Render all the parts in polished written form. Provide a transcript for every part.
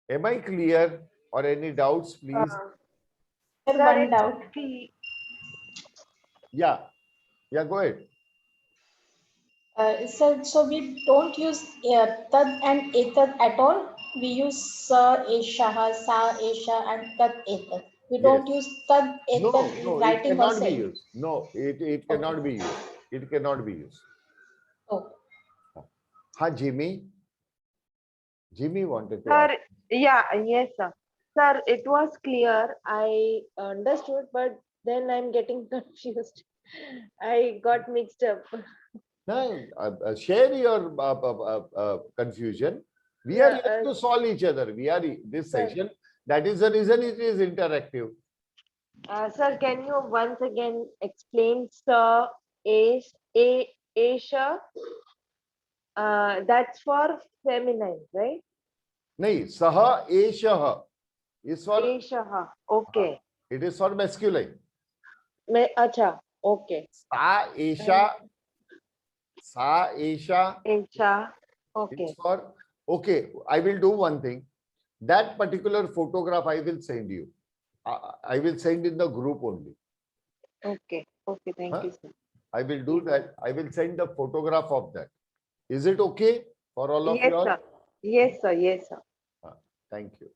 Am I clear or any doubts, please? Sir, One it's doubt. Yeah, go ahead. Sir, so we don't use tad and etad at all. We use sa, esha, sa, esha, and tad, etad. We Yes. don't use tad, etad in No, it writing or cannot be saying. used. No, it Okay. cannot be used. It cannot be used. Okay. हाँ, Jimmy wanted to ask. Sir, yes, sir. Sir, it was clear. I understood, but then I'm getting confused. I got mixed up. No, share your confusion. We are Yeah, here to solve each other. We are this sir. session. That is the reason it is interactive. Sir, can you once again explain Sir Asia? That's for feminine, right? नहीं, सह एषः is for Asia. Okay. it is for masculine. Acha. Okay. सा एषा Asia. Okay. it's for okay. I will do one thing. That particular photograph I will send you. I will send in the group only. Okay. Okay. Thank you, sir. I will do that. I will send the photograph of that. Is it okay for all of Yes, you all? sir. Yes, sir. Yes, sir. Thank you.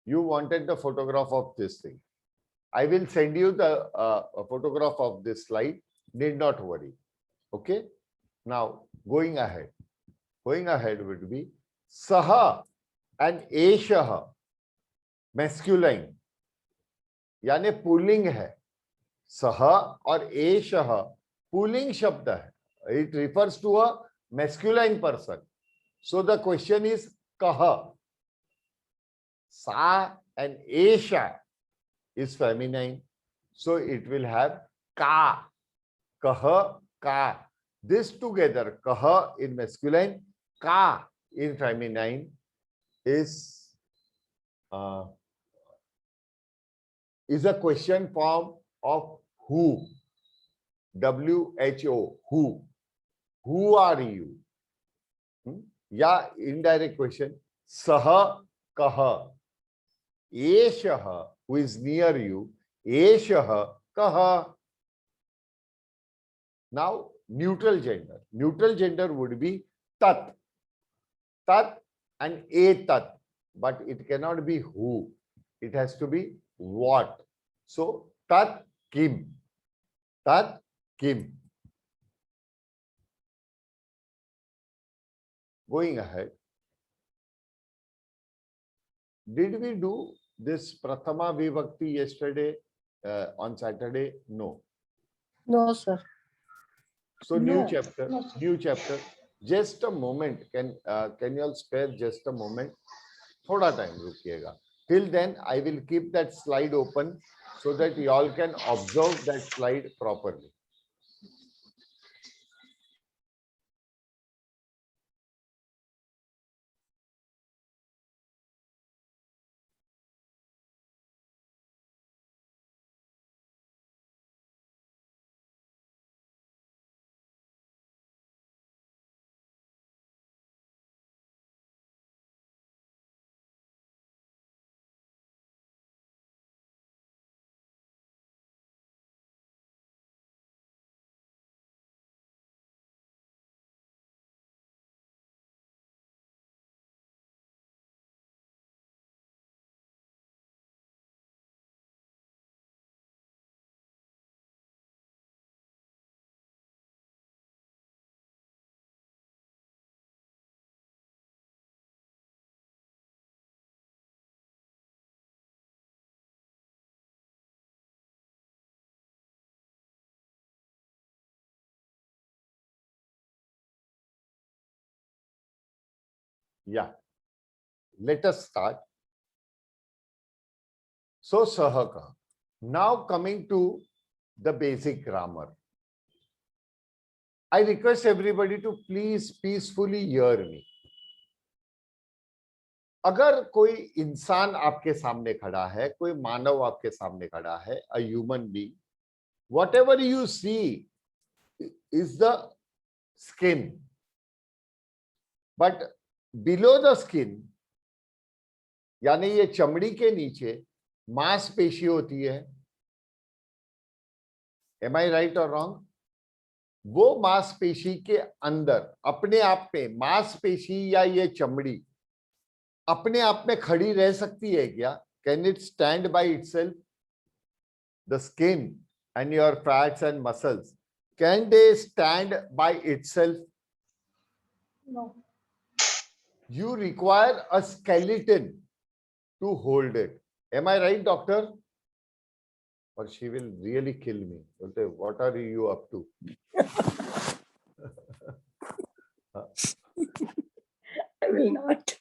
You wanted the photograph of this thing. I will send you the a photograph of this slide. Need not worry. Okay. Now going ahead would be saha and eshaha masculine यानी pulling है. सह और एशः pulling शब्द है. It refers to a masculine person. So the question is kah. Sa and esha is feminine. So it will have ka. Kah, ka. This together, kah in masculine, ka in feminine is a question form of who. WHO, who. Who are you? Yeah, indirect question. Saha kaha. Eshaha, who is near you. Eshaha kaha. Now, neutral gender. Neutral gender would be tat. Tat and etat. But it cannot be who. It has to be what. So, tat kim. Tat kim. Going ahead. Did we do this Prathama Vibhakti yesterday on Saturday? No. No, sir. So No. new chapter. Just a moment. Can you all spare just a moment? Thoda time रुकिएगा. Till then, I will keep that slide open so that you all can observe that slide properly. Yeah. Let us start. So Sahaka. Now coming to the basic grammar. I request everybody to please peacefully hear me. अगर कोई इंसान आपके सामने खड़ा है, कोई मानव आपके सामने खड़ा है, a human being, whatever you see is the skin, but below the skin यानी ये चमड़ी के नीचे मांसपेशी होती है. Am I right or wrong? वो मांसपेशी के अंदर अपने आप में मांसपेशी या ये चमड़ी अपने आप में खड़ी रह सकती है क्या? Can it stand by itself? The skin and your fats and muscles, can they stand by itself? No. You require a skeleton to hold it. Am I right, doctor? Or she will really kill me. What are you up to? I will not.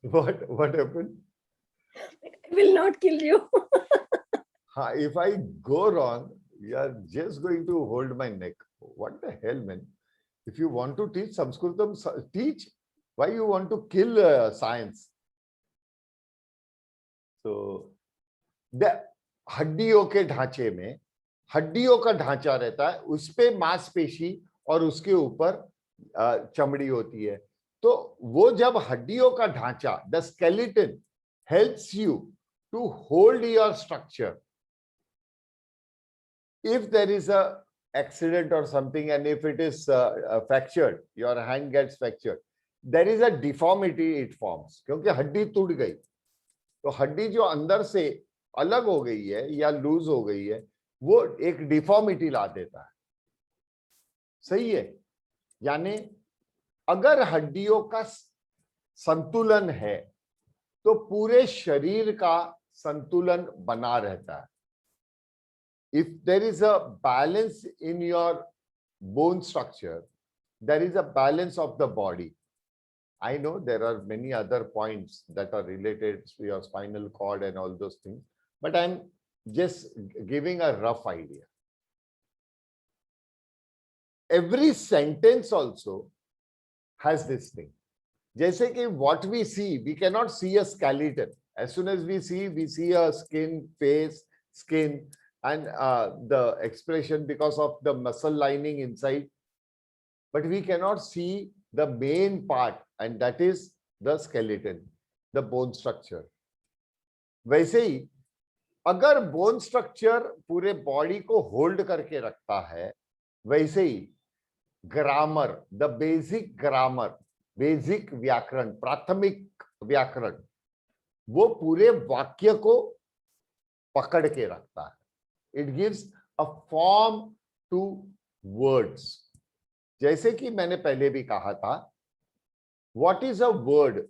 What happened? I will not kill you. If I go wrong, you are just going to hold my neck. What the hell, man? If you want to teach Sanskritam, teach. Why you want to kill science? So, the हड्डियों के ढांचे में हड्डियों का ढांचा रहता है, उस पे मांसपेशी और उसके ऊपर चमड़ी होती है. तो वो जब हड्डियों का ढांचा, the skeleton helps you to hold your structure. If there is a accident or something, and if it is fractured, your hand gets fractured, there is a deformity it forms. क्योंकि हड्डी टूट गई, तो हड्डी जो अंदर से अलग हो गई है या लूज हो गई है, वो एक डिफॉर्मिटी ला देता है. सही है? यानी अगर हड्डियों का संतुलन है तो पूरे शरीर का संतुलन बना रहता है. If there is a balance in your bone structure, there is a balance of the body. I know there are many other points that are related to your spinal cord and all those things, but I'm just giving a rough idea. Every sentence also has this thing. जैसे कि what we see, we cannot see a skeleton. As soon as we see a skin, face, skin, and the expression because of the muscle lining inside. But we cannot see the main part, and that is the skeleton, the bone structure. वैसे ही अगर bone structure पूरे body को hold करके रखता है, वैसे ही grammar, the basic grammar, basic व्याकरण, प्राथमिक व्याकरण, वो पूरे वाक्य को पकड़ के रखता है. It gives a form to words. जैसे कि मैंने पहले भी कहा था, what is a word?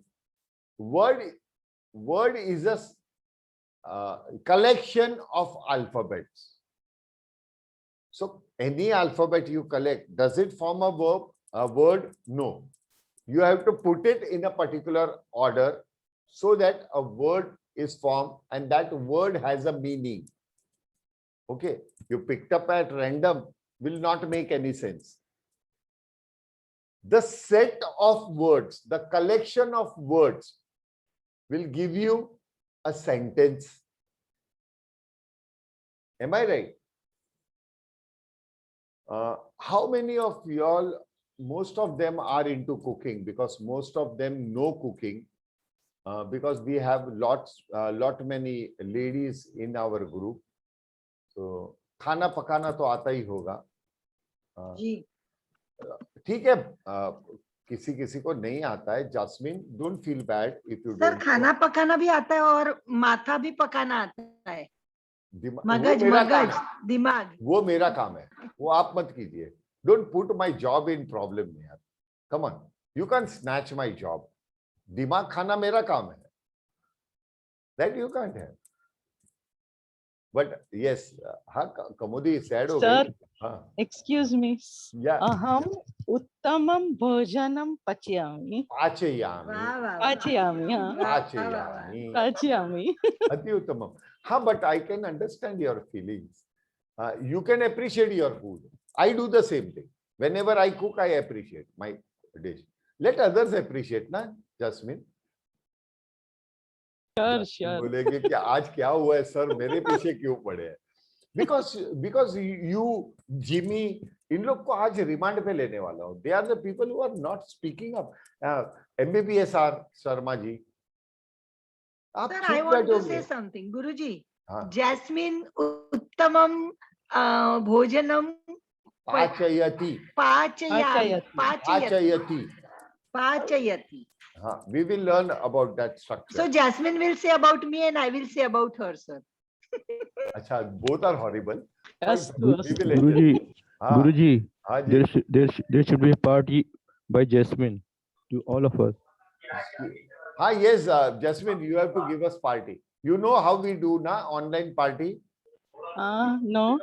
Word is a collection of alphabets. So any alphabet you collect, does it form a verb, a word? No. You have to put it in a particular order so that a word is formed and that word has a meaning. Okay, you picked up at random will not make any sense. The set of words, the collection of words will give you a sentence. Am I right? How many of y'all, most of them are into cooking, because most of them know cooking, because we have lot many ladies in our group. तो खाना पकाना तो आता ही होगा. जी. ठीक है, किसी किसी को नहीं आता है. Jasmine, don't feel bad if you sir, खाना पकाना भी आता है और माथा भी पकाना आता है. मगज दिमाग, वो मेरा काम है, वो आप मत कीजिए. Don't put my job in problem में यार. Come on, you can snatch my job. दिमाग खाना मेरा काम है, that you can't have. But yes, Kamudi said, Sir, excuse me. Yeah. Aham uttamam bhojanam pachayami. Pachayami. Ati uttamam. But I can understand your feelings. You can appreciate your food. I do the same thing. Whenever I cook, I appreciate my dish. Let others appreciate, na, Jasmine? Sure. बोलेगी कि आज क्या हुआ है sir, मेरे पीछे क्यों पड़े हैं. because you Jimmy इन लोग को आज रिमांड पे लेने वाला हूँ. They are the people who are not speaking up. MBBSR Sharma ji, आप Sir, I चुप want to बैठोगे. say something. Guruji, हाँ. Jasmine Uttamam Bhojanam पाचयति. Pachayati. पाचयति. Pachayati. हाँ. We will learn about that structure. So Jasmine will say about me and I will say about her, sir. अच्छा, both are horrible. Astu, We astu. will enjoy. Guruji, हाँ. Guruji, हाँ जी. there should be a party by Jasmine to all of us. हाँ, yes, Jasmine, you have to give us party. You know how we do na online party. No,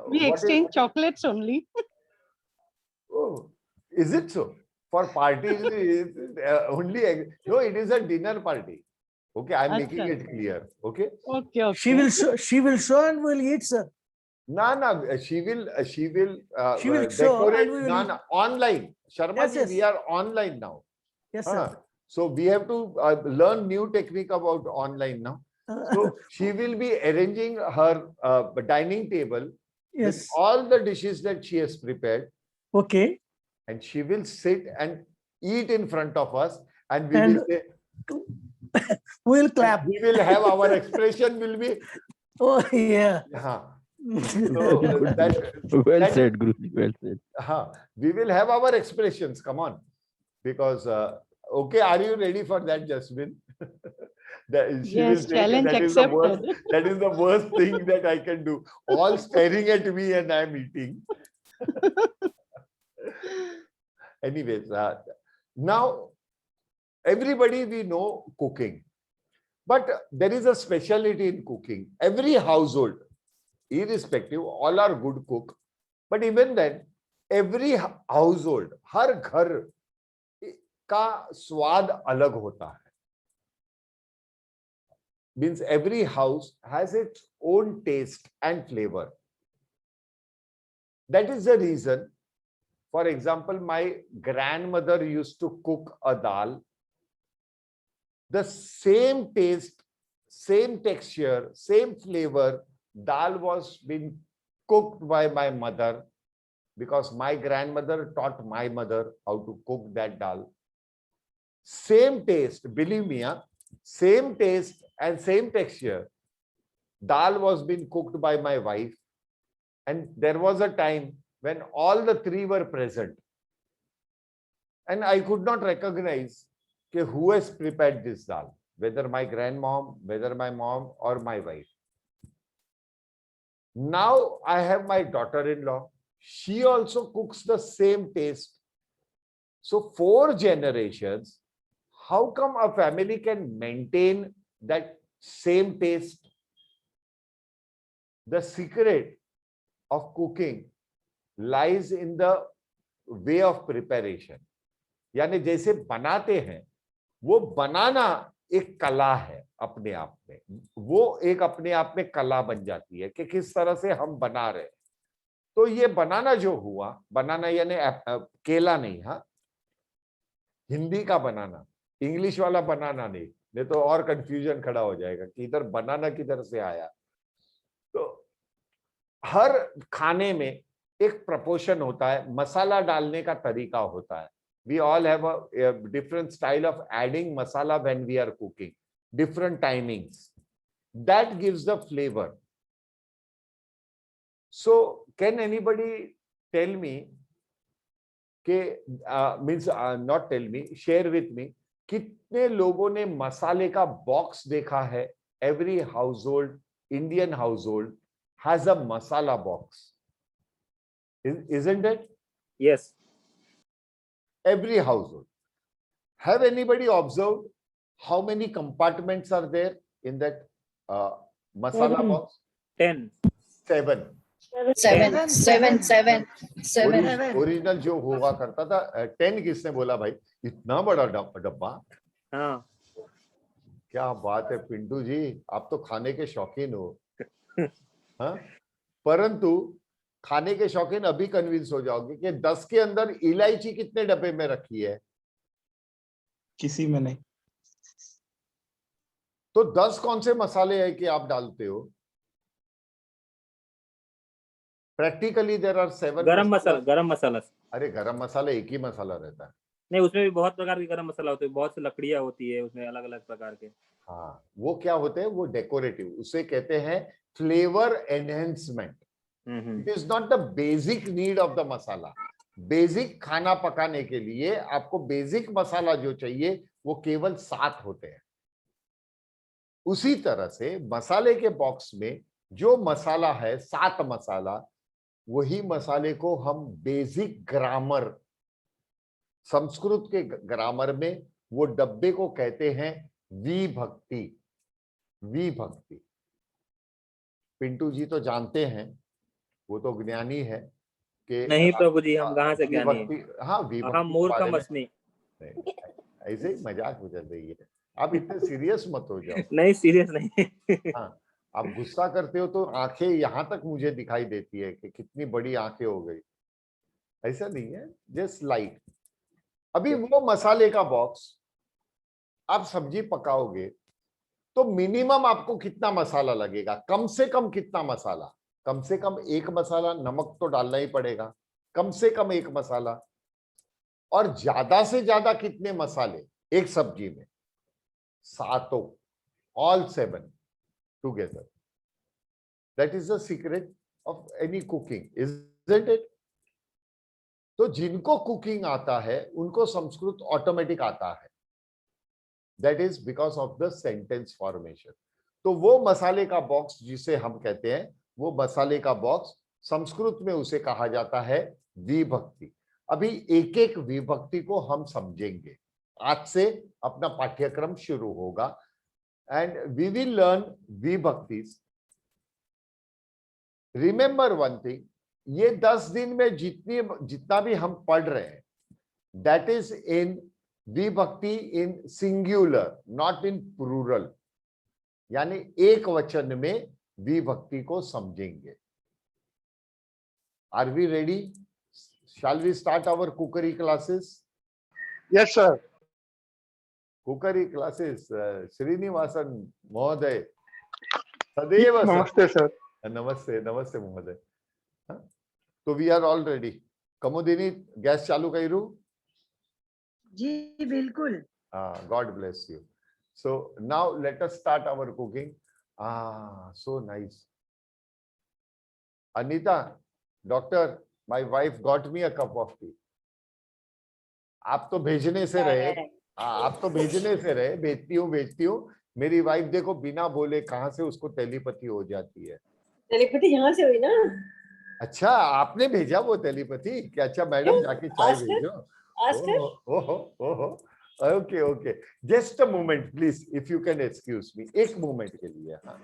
we What exchange chocolates only. Oh, is it so? For parties, only no, it is a dinner party. Okay, I'm making Acha. it clear. Okay. Okay, okay. She will show and we'll eat, sir. No, she will She will show decorate. and we will eat. No, online. Sharma Yes, ji, yes. we are online now. Yes, Huh. sir. So we have to learn new technique about online now. So she will be arranging her dining table Yes. with all the dishes that she has prepared, Okay. and she will sit and eat in front of us, and we And- will say, We'll clap. we will have our expression will be, Oh, yeah. so Well that- said, Guruji, well said. we will have our expressions. Come on, because okay, are you ready for that, Jasmine? She will Yes, say, challenge that is the worst. accepted. That is the worst thing that I can do. All staring at me and I'm eating. Anyways, now everybody we know cooking, but there is a specialty in cooking. Every household, irrespective, all are good cook, but even then, every household, हर घर का स्वाद अलग होता है. Means every house has its own taste and flavor. That is the reason, for example, my grandmother used to cook a dal. The same taste, same texture, same flavor, dal was being cooked by my mother, because my grandmother taught my mother how to cook that dal. Same taste, believe me, same taste and same texture. Dal was being cooked by my wife, and there was a time when all the three were present, and I could not recognize who has prepared this dal, whether my grandmom, whether my mom, or my wife. Now I have my daughter-in-law. She also cooks the same taste. So 4 generations, how come a family can maintain that same taste? The secret of cooking lies in the way of preparation. यानी जैसे बनाते हैं, वो बनाना एक कला है अपने आप में. वो एक अपने आप में कला बन जाती है कि किस तरह से हम बना रहे हैं. तो ये बनाना जो हुआ, बनाना यानी केला नहीं, हाँ, हिंदी का बनाना, इंग्लिश वाला बनाना नहीं तो और कंफ्यूजन खड़ा हो जाएगा कि इधर बनाना किधर से आया. तो हर खाने में एक प्रपोर्शन होता है, मसाला डालने का तरीका होता है. We all have a different style of adding masala when we are cooking, different timings. That gives the flavor. So can anybody tell me, not tell me, share with me, कितने लोगों ने मसाले का बॉक्स देखा है? Every household, Indian household has a masala box. Isn't it? Yes. Every household. Have anybody observed how many compartments are there in that masala box? 10. 7. Seven. Original जो हुआ करता था 10. किसने बोला भाई इतना बड़ा डब्बा? हाँ. क्या बात है पिंटू जी, आप तो खाने के शौकीन हो. हाँ, परंतु खाने के शौकीन अभी कन्विंस हो जाओगे कि 10 के अंदर इलायची कितने डब्बे में रखी है? किसी में नहीं. तो 10 कौन से मसाले हैं कि आप डालते हो? Practically there are 7 गरम मसाला, masalas. गरम मसाला। अरे गरम मसाला एक ही मसाला रहता है। नहीं, उसमें भी बहुत प्रकार के गरम मसाला होते हैं, बहुत सी लकड़ियां होती है उसमें, अलग अलग प्रकार के। हाँ, वो क्या होते हैं, वो डेकोरेटिव, उसे कहते हैं flavour enhancement. It is not the basic need of the masala. Basic खाना पकाने के लिए आपको बेसिक मसाला जो चाहिए वो केवल 7 होते हैं। उसी तरह से मसाले के बॉक्स में जो मसाला है 7 मसाला, वही मसाले को हम बेसिक ग्रामर, संस्कृत के ग्रामर में वो डब्बे को कहते हैं विभक्ति। विभक्ति पिंटू जी तो जानते हैं, वो तो ज्ञानी है कि नहीं प्रभु जी, हम कहाँ से ज्ञानी हैं? विभक्ति, हाँ विभक्ति हम के मूर्ख बारे में- मछली। नहीं, ऐसे ही मजाक हो चल रही है, आप इतने सीरियस मत हो जाओ। नहीं, सीरियस नहीं। हाँ, आप गुस्सा करते हो तो आंखें यहां तक मुझे दिखाई देती है कि कितनी बड़ी आंखें हो गई। ऐसा नहीं है, जस्ट लाइट। अभी वो मसाले का बॉक्स, आप सब्जी पकाओगे तो मिनिमम आपको कितना मसाला लगेगा, कम से कम कितना मसाला? कम से कम 1 मसाला, नमक तो डालना ही पड़ेगा, कम से कम 1 मसाला। और ज्यादा से ज्यादा कितने मसाले एक सब्जी में? 7, all 7 together. That is the secret of any cooking, isn't it? तो जिनको कुकिंग आता है उनको संस्कृत ऑटोमेटिक आता है। That is because of the sentence formation. तो वो मसाले का बॉक्स जिसे हम कहते हैं, वो मसाले का बॉक्स संस्कृत में उसे कहा जाता है विभक्ति। अभी एक एक विभक्ति को हम समझेंगे। आज से अपना पाठ्यक्रम शुरू होगा and we will learn vibhaktis. Remember one thing, ये 10 दिन में जितना भी हम पढ़ रहे हैं, that is in विभक्ति in singular, not in plural. यानी एक वचन में विभक्ति को समझेंगे। Are we ready? Shall we start our cookery classes? Yes, sir. Cookery classes, Srinivasan Mohoday, Sadeva sir. Namaste, sir. नमस्ते, नमस्ते महोदय। तो we are all ready. Kamodini gas चालू करू? जी बिल्कुल। God bless you. So now let us start our cooking. So nice. Anita, doctor, my wife got me a cup of tea. आप तो भेजने से रहे, आप तो भेजने से रहे, भेजती हूँ। मेरी वाइफ देखो बिना बोले कहाँ से उसको टेलीपैथी हो जाती है। टेलीपैथी यहाँ से हुई ना। अच्छा, आपने भेजा वो टेलीपैथी? क्या अच्छा मैडम जाके चाय भेजो। ओहो, okay okay, just a moment please, if you can excuse me, एक मोमेंट के लिए। हाँ,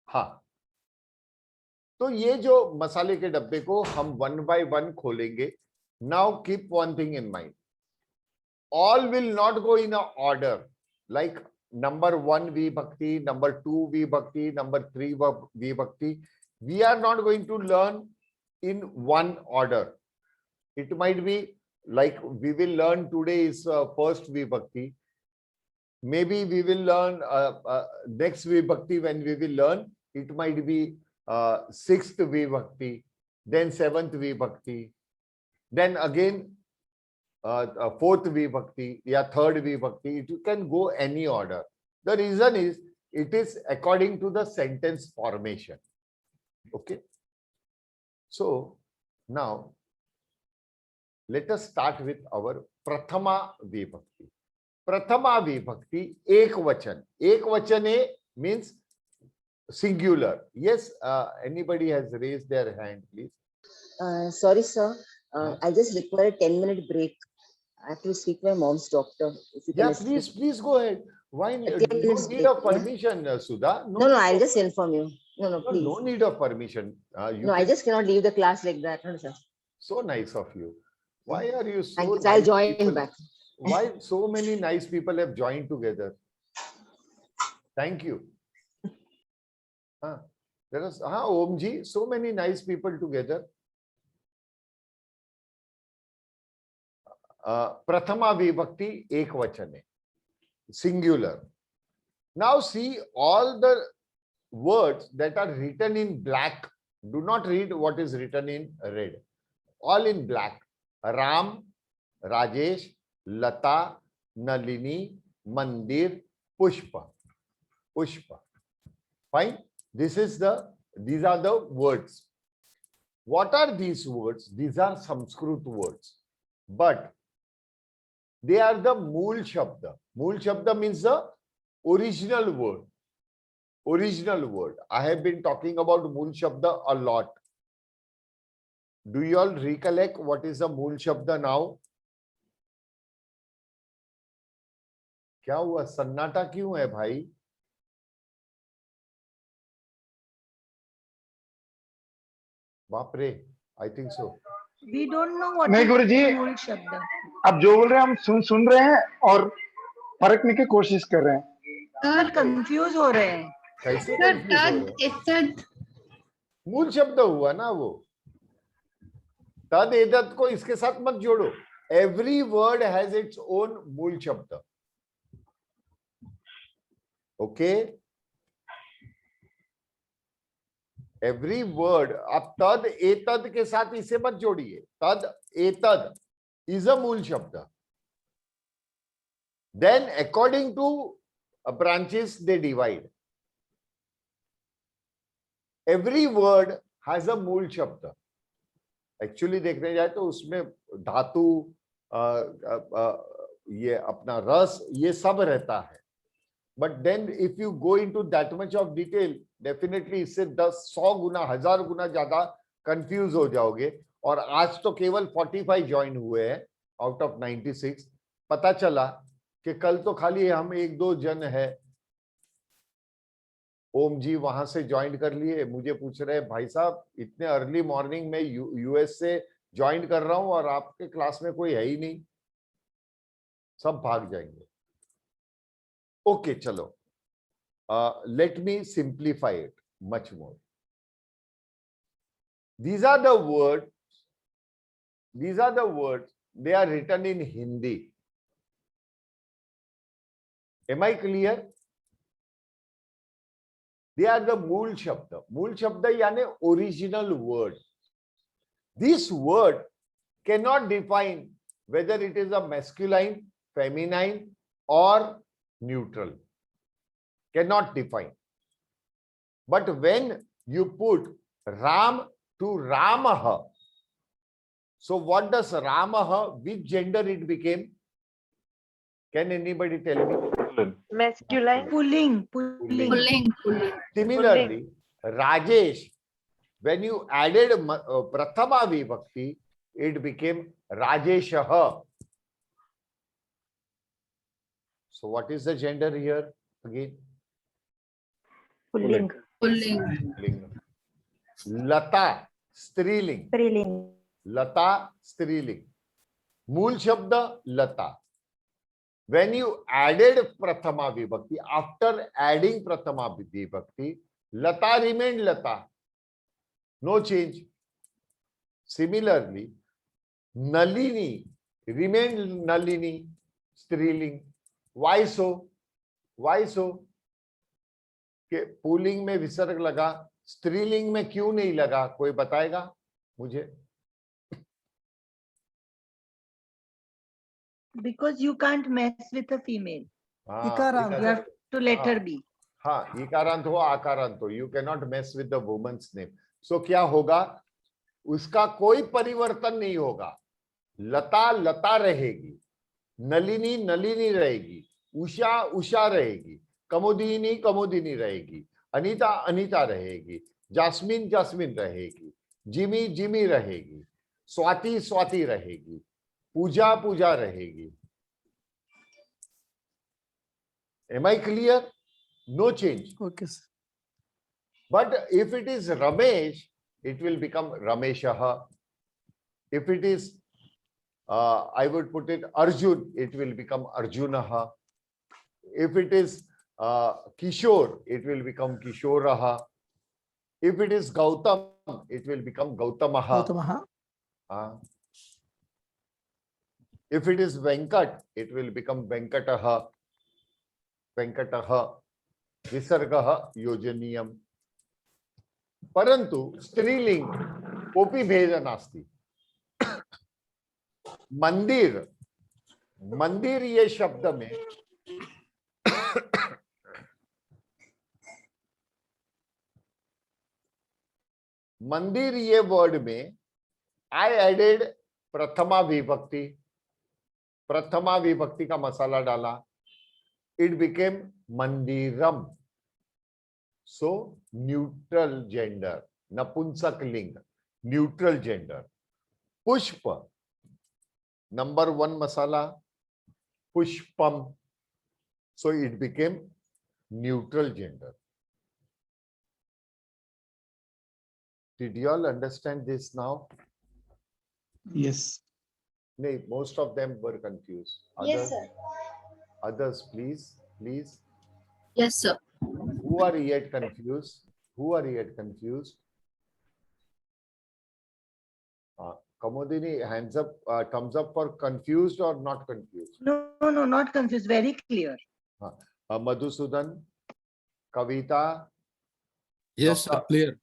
हाँ, तो ये जो मसाले के डब्बे को हम 1 by 1 खोलेंगे। Now keep one thing in mind, all will not go in a order like number 1 vibhakti, number 2 vibhakti, number 3 vibhakti. We are not going to learn in one order. It might be like we will learn today is first vibhakti. Maybe we will learn next vibhakti. When we will learn, it might be 6th vibhakti, then 7th vibhakti, then again 4th vibhakti, yeah, 3rd vibhakti. It can go any order. The reason is it is according to the sentence formation. Okay. So now let us start with our prathama vibhakti. Prathama vibhakti ekvachan. Ekvachane means singular. Yes, anybody has raised their hand, please. Sorry, sir. I just require a 10-minute break. I have to speak to my mom's doctor. If you Yeah, can please go ahead. Why? You don't need a permission, Sudha. No, I'll just inform you. No, please. No need of permission. No, I just cannot leave the class like that. No, sir. So nice of you. Why are you so Thank you. nice I'll join people? back. Why so many nice people have joined together? Thank you. There is, Omji, so many nice people together. Prathama vibhakti ekvachane, singular. Now see all the words that are written in black. Do not read what is written in red. All in black. Ram, Rajesh, Lata, Nalini, Mandir, Pushpa. Pushpa. Fine. These are the words. What are these words? These are Sanskrit words. But they are the Mool Shabda. Mool Shabda means the original word. Original word. I have been talking about Mool Shabda a lot. Do you all recollect what is the Mool Shabda now? क्या हुआ? सन्नाटा क्यों है भाई? बाप रे, I think so. We don't know what नहीं is गुरुजी, मूल शब्द. अब जो बोल रहे हैं हम सुन रहे हैं और परखने की कोशिश कर रहे हैं. सर कंफ्यूज हो रहे हैं. कैसे confuse हो रहे हैं? मूल शब्द हुआ ना वो. तद एतद को इसके साथ मत जोड़ो. Every word has its own मूल शब्द. Okay? Every word, आप तद एतद के साथ इसे मत जोड़िए. तद एतद is a मूल शब्द. Then according to branches they divide. Every word has a मूल शब्द. Actually देखने जाए तो उसमें धातु, ये अपना रस, ये सब रहता है. But then if you go into that much of detail, definitely इससे 10-100 गुना 1000 गुना ज्यादा कंफ्यूज हो जाओगे. और आज तो केवल 45 ज्वाइन हुए हैं आउट ऑफ 96. पता चला कि कल तो खाली हम 1-2 जन है. ओम जी वहां से ज्वाइन कर लिए. मुझे पूछ रहे हैं, भाई साहब इतने अर्ली मॉर्निंग में यूएस से ज्वाइन कर रहा हूं और आपके क्लास में कोई है ही नहीं. सब भाग जाएंगे. ओके चलो. Let me simplify it much more. These are the words. These are the words. They are written in Hindi. Am I clear? They are the Mool Shabda. Mool Shabda यानी original word. This word cannot define whether it is a masculine, feminine, or neutral. Cannot define. But when you put Ram to Ramaha, so what does Ramaha, which gender it became? Can anybody tell me? Masculine. Pulling. Similarly, Rajesh, when you added Prathama Vibhakti, it became Rajeshaha. So what is the gender here again? Pulling. Ling. Lata, Striling. Striling. Lata, Striling. Mool Shabda, Lata. When you added Prathama Vibhakti, after adding Prathama Vibhakti, Lata remained Lata. No change. Similarly, Nalini remained Nalini, Striling. Why so? Why so? कि pulling में विसर्ग लगा, स्त्रीलिंग में क्यों नहीं लगा? कोई बताएगा मुझे? Because you can't mess with a female. इकारांत. You have to let her be. हाँ, इकारांत हो आकारांत हो. You cannot mess with the woman's name. So क्या होगा? उसका कोई परिवर्तन नहीं होगा. लता लता रहेगी, नलिनी नलिनी रहेगी, उषा उषा रहेगी, कमोदिनी कमोदिनी रहेगी, अनीता अनीता रहेगी, जास्मिन जास्मिन रहेगी, जिमी जिमी रहेगी, स्वाति स्वाति रहेगी, पूजा पूजा रहेगी. Am I clear? No change. Okay, sir. But if it is Ramesh, it will become Rameshaha. If it is, I would put it Arjun, it will become Arjunaha. If it is Kishore, it will become Kishoraha. If it is Gautam, it will become Gautamaha. Gautamaha. If it is Venkat, it will become Venkataha. Venkataha. Visargaha yojaniyam. परंतु स्त्रीलिंग copy भेद नास्ति. मंदिर, मंदिर ये शब्द में मंदिर ये वर्ड में आई एडेड प्रथमा विभक्ति. प्रथमा विभक्ति का मसाला डाला. इट बिकेम मंदिरम. सो न्यूट्रल जेंडर, नपुंसक लिंग, न्यूट्रल जेंडर. पुष्प, नंबर 1 मसाला, पुष्पम. So it became neutral gender. Did you all understand this now? Yes. No, most of them were confused. Yes, sir. Others, please. Yes, sir. Who are yet confused? Kamodini, hands up, thumbs up for confused or not confused. No, not confused. Very clear. Madhusudan, Kavita. Yes, Doctor- clear.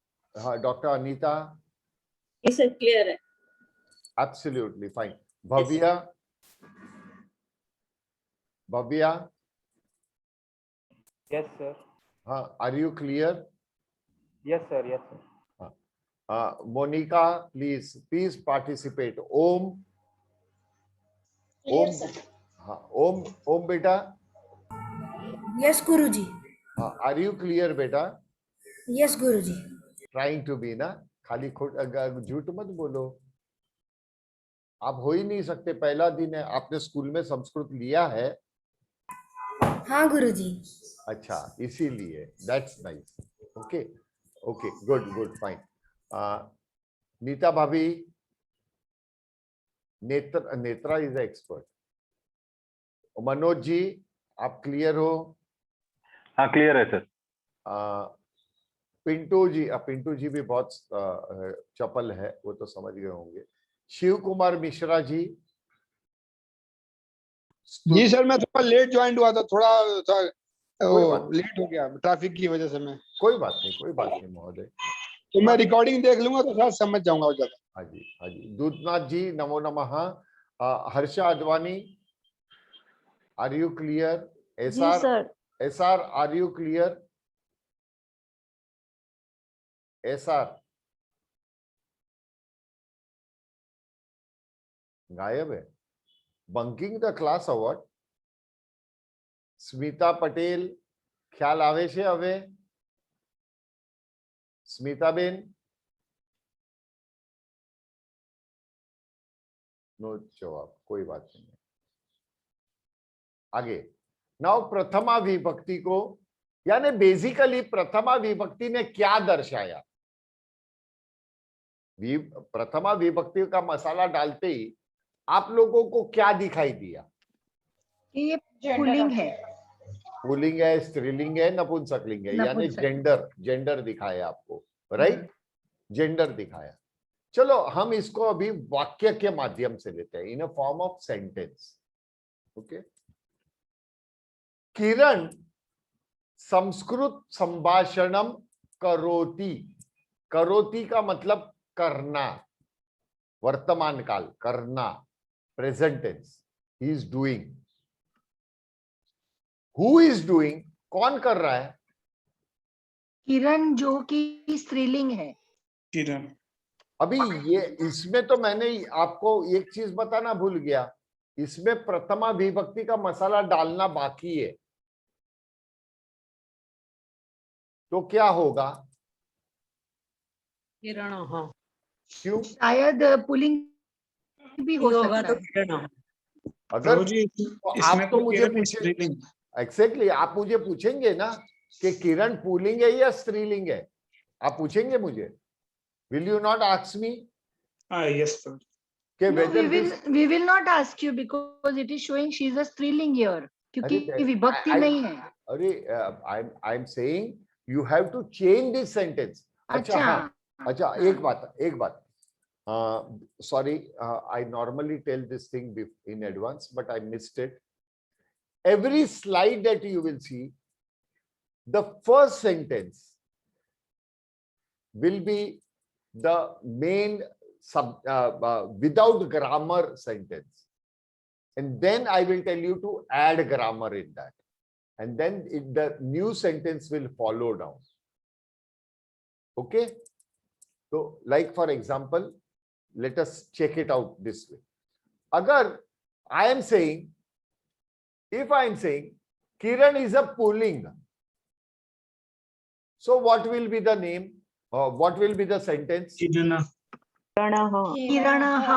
Dr. Anita. Yes, sir. Clear. Absolutely fine. Bhavya. Yes, sir. Are you clear? Yes, sir. Yes, sir. Monica, please participate. Om. Yes, sir. Om beta. Yes, Guruji. Are you clear beta? Yes, Guruji. Trying to be ना, खाली झूठ मत बोलो. आप हो ही नहीं सकते. पहला दिन है, आपने स्कूल में संस्कृत लिया है. हाँ गुरुजी. अच्छा, इसीलिए. That's nice. Okay, good, fine. Nita भाभी. Netra is expert. मनोज जी, आप क्लियर हो? हाँ, क्लियर है सर. पिंटू जी भी बहुत चपल है, वो तो समझ गए होंगे. शिव कुमार मिश्रा जी. जी सर, मैं थोड़ा लेट ज्वाइन हुआ था, थोड़ा सा कोई बात लेट हो गया ट्रैफिक की वजह से. मैं कोई बात नहीं महोदय. तो मैं रिकॉर्डिंग देख लूंगा तो शायद समझ जाऊंगा ज्यादा. हाँ जी. दूधनाथ जी, नमो नमः. Harsha Advani, are you clear? SR, are you clear? SR गायब है. Bunking the class award. Smita Patel, ख्याल आवे छे હવે? स्मिता बेन. नो जवाब, कोई बात नहीं. आगे. नाउ प्रथमा विभक्ति को, यानी बेसिकली प्रथमा विभक्ति ने क्या दर्शाया? प्रथमा विभक्ति का मसाला डालते ही आप लोगों को क्या दिखाई दिया? ये पुल्लिंग है. पुल्लिंग है, स्त्रीलिंग है, नपुंसकलिंग है, यानी जेंडर दिखाया आपको. राइट, जेंडर दिखाया. चलो हम इसको अभी वाक्य के माध्यम से लेते हैं, in a form of sentence. Okay. Kiran Sanskrit संभाषणम करोति. करोति का मतलब करना, वर्तमान काल, करना, present tense. He is doing. Who is doing? कौन कर रहा है? किरण, जो कि स्त्रीलिंग है. किरण. अभी ये इसमें तो मैंने आपको एक चीज बताना भूल गया. इसमें प्रथमा विभक्ति का मसाला डालना बाकी है. तो क्या होगा? किरण. हाँ, क्यों? शायद पुल्लिंग भी हो सकता है. अगर तो आप तो मुझे पूछे, एग्जैक्टली आप मुझे पूछेंगे ना कि किरण पुल्लिंग है या स्त्रीलिंग है, आप पूछेंगे मुझे. Will you not ask me? Yes sir. कि No, whether we will not ask you because it is showing she is a स्त्रीलिंग here, क्योंकि विभक्ति नहीं है. अरे, I'm saying you have to change this sentence. अच्छा अच्छा हाँ, अच्छा एक बात sorry, I normally tell this thing in advance, but I missed it. Every slide that you will see, the first sentence will be the main without grammar sentence, and then I will tell you to add grammar in that, and then the new sentence will follow down. Okay, so like for example, let us check it out this way. Agar I am saying, if I am saying Kiran is a pulling, so what will be the name? What will be the sentence? Kirana. किरणः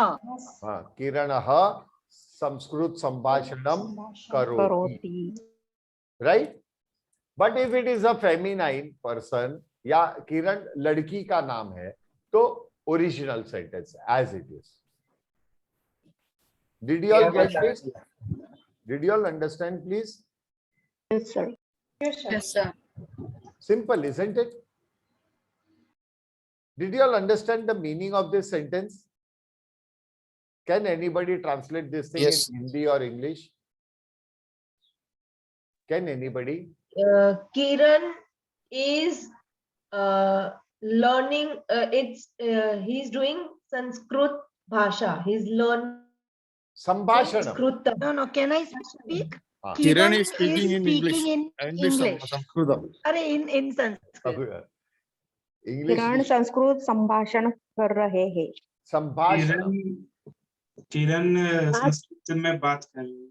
Kiranah Samskrit Sambhashanam Karoti. Right? But if it is a feminine person, या किरण लड़की का नाम है, तो original sentence as it is. Did you all get this? Did you all understand, please? Yes, sir. Yes, sir. Simple, isn't it? Did you all understand the meaning of this sentence? Can anybody translate this thing Yes. in Hindi or English? Can anybody? Kiran is learning. He's doing Sanskrit bhasha. He's learning Sambhashanam. Sanskritam. No, can I speak? Kiran is speaking in English. in English. English. अरे in Sanskrit. English. किरण संस्कृत संभाषण कर रहे हैं. संभाषण. किरण संस्कृत में बात कर रही है.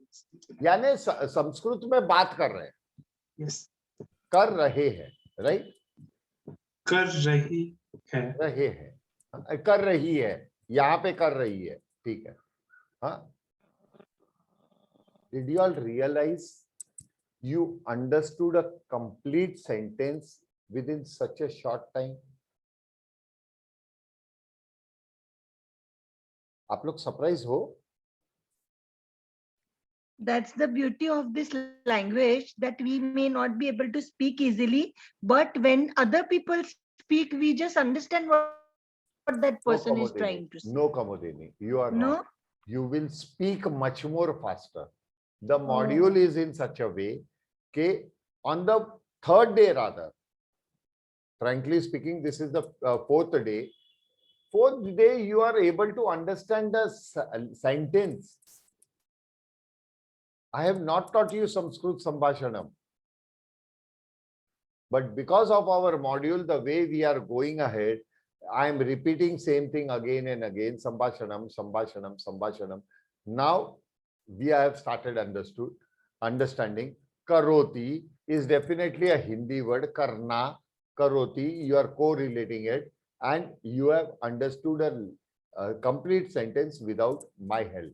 यानी संस्कृत में बात कर रहे हैं. Yes. कर रहे हैं, right? कर रही है. रहे हैं. कर रही है. यहाँ पे कर रही है. ठीक है. हाँ. Did you all realize you understood a complete sentence within such a short time? आप लोग सरप्राइज हो? That's the beauty of this language, that we may not be able to speak easily, but when other people speak, we just understand what that person is trying to say. No, Kamodini, you are No? not. You will speak much more faster. The module is in such a way that on the third day rather, frankly speaking, this is the fourth day. Fourth day, you are able to understand the sentence. I have not taught you Sanskrit Sambhashanam. But because of our module, the way we are going ahead, I am repeating same thing again and again. Sambhashanam, Sambhashanam, Sambhashanam. Now we have started understanding. Karoti is definitely a Hindi word. Karna, Karoti, you are correlating it, and you have understood a complete sentence without my help.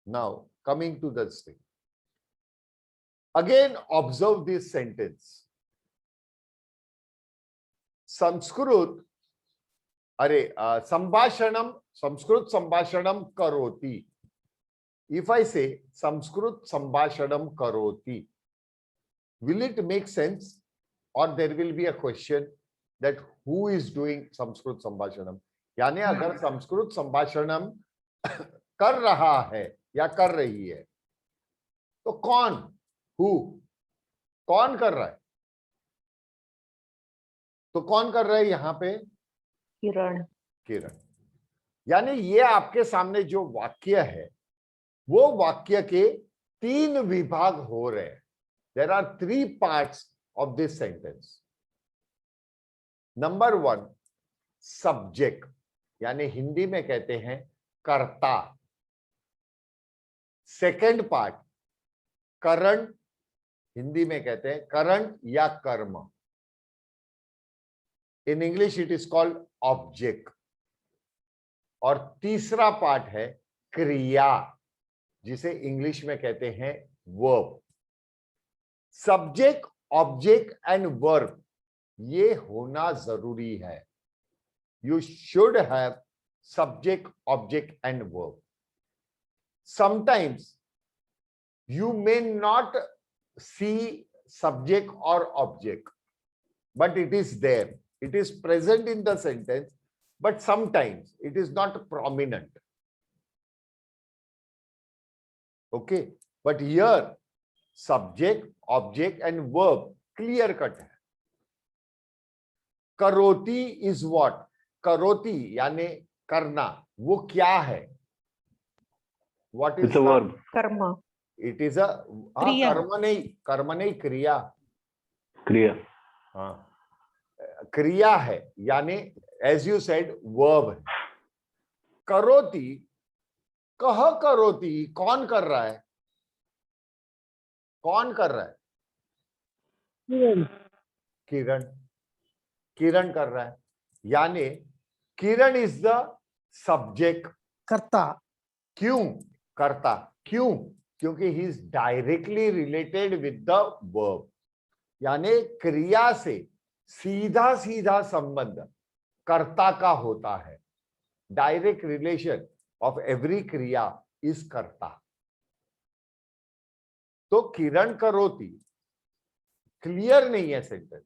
Now, coming to this thing. Again, observe this sentence. Sanskrit, Sambhashanam, Sanskrit Sambhashanam Karoti. If I say Sanskrit Sambhashanam Karoti, will it make sense? Or there will be a question that who is doing Sanskrit Sambhashanam? यानी अगर संस्कृत संभाषणम कर रहा है या कर रही है, तो कौन? हु? कौन कर रहा है? तो कौन कर रहा है यहाँ पे? किरण. किरण. यानी ये आपके सामने जो वाक्य है, वो वाक्य के 3 विभाग हो रहे हैं. There are 3 parts of this sentence. Number 1, subject, यानी हिंदी में कहते हैं कर्ता. सेकंड पार्ट, करण, हिंदी में कहते हैं करण या कर्म. In English it is called object. और तीसरा पार्ट है क्रिया, जिसे इंग्लिश में कहते हैं verb. Subject, object and verb, ये होना जरूरी है. You should have subject, object, and verb. Sometimes you may not see subject or object, but it is there. It is present in the sentence, but sometimes it is not prominent. Okay, but here subject, object and verb clear cut है. Karoti is what? Karoti यानी करना, वो क्या है? What is It's a verb. Karma. It is a क्रिया. कर्म नहीं क्रिया. Kriya. हाँ, क्रिया है यानी as you said verb है. करोती, कह करोती, कौन कर रहा है? कौन कर रहा है? किरण. किरण कर रहा है यानी किरण इज द सब्जेक्ट. कर्ता. क्यों करता? क्यों? क्योंकि he is directly related with the verb. यानी क्रिया से सीधा सीधा संबंध कर्ता का होता है. डायरेक्ट रिलेशन ऑफ एवरी क्रिया इज कर्ता. तो किरण करोती क्लियर नहीं है सेंटेंस.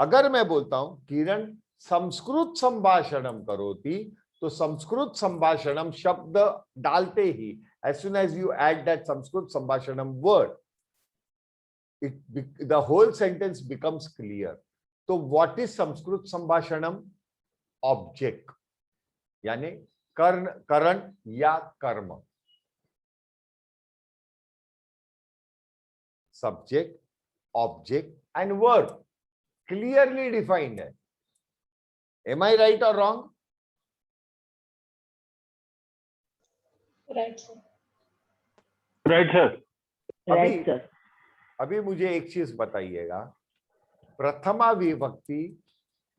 अगर मैं बोलता हूं किरण संस्कृत संभाषणम करोती, तो संस्कृत संभाषणम शब्द डालते ही as soon as you add that Sanskrit संभाषणम word, the whole sentence becomes clear. तो what is संस्कृत संभाषणम? Object यानी करण या कर्म. Subject, object and verb clearly defined है. Am I right or wrong? Right, sir. Right, sir. Right, sir. अभी मुझे एक चीज बताइएगा. प्रथमा विभक्ति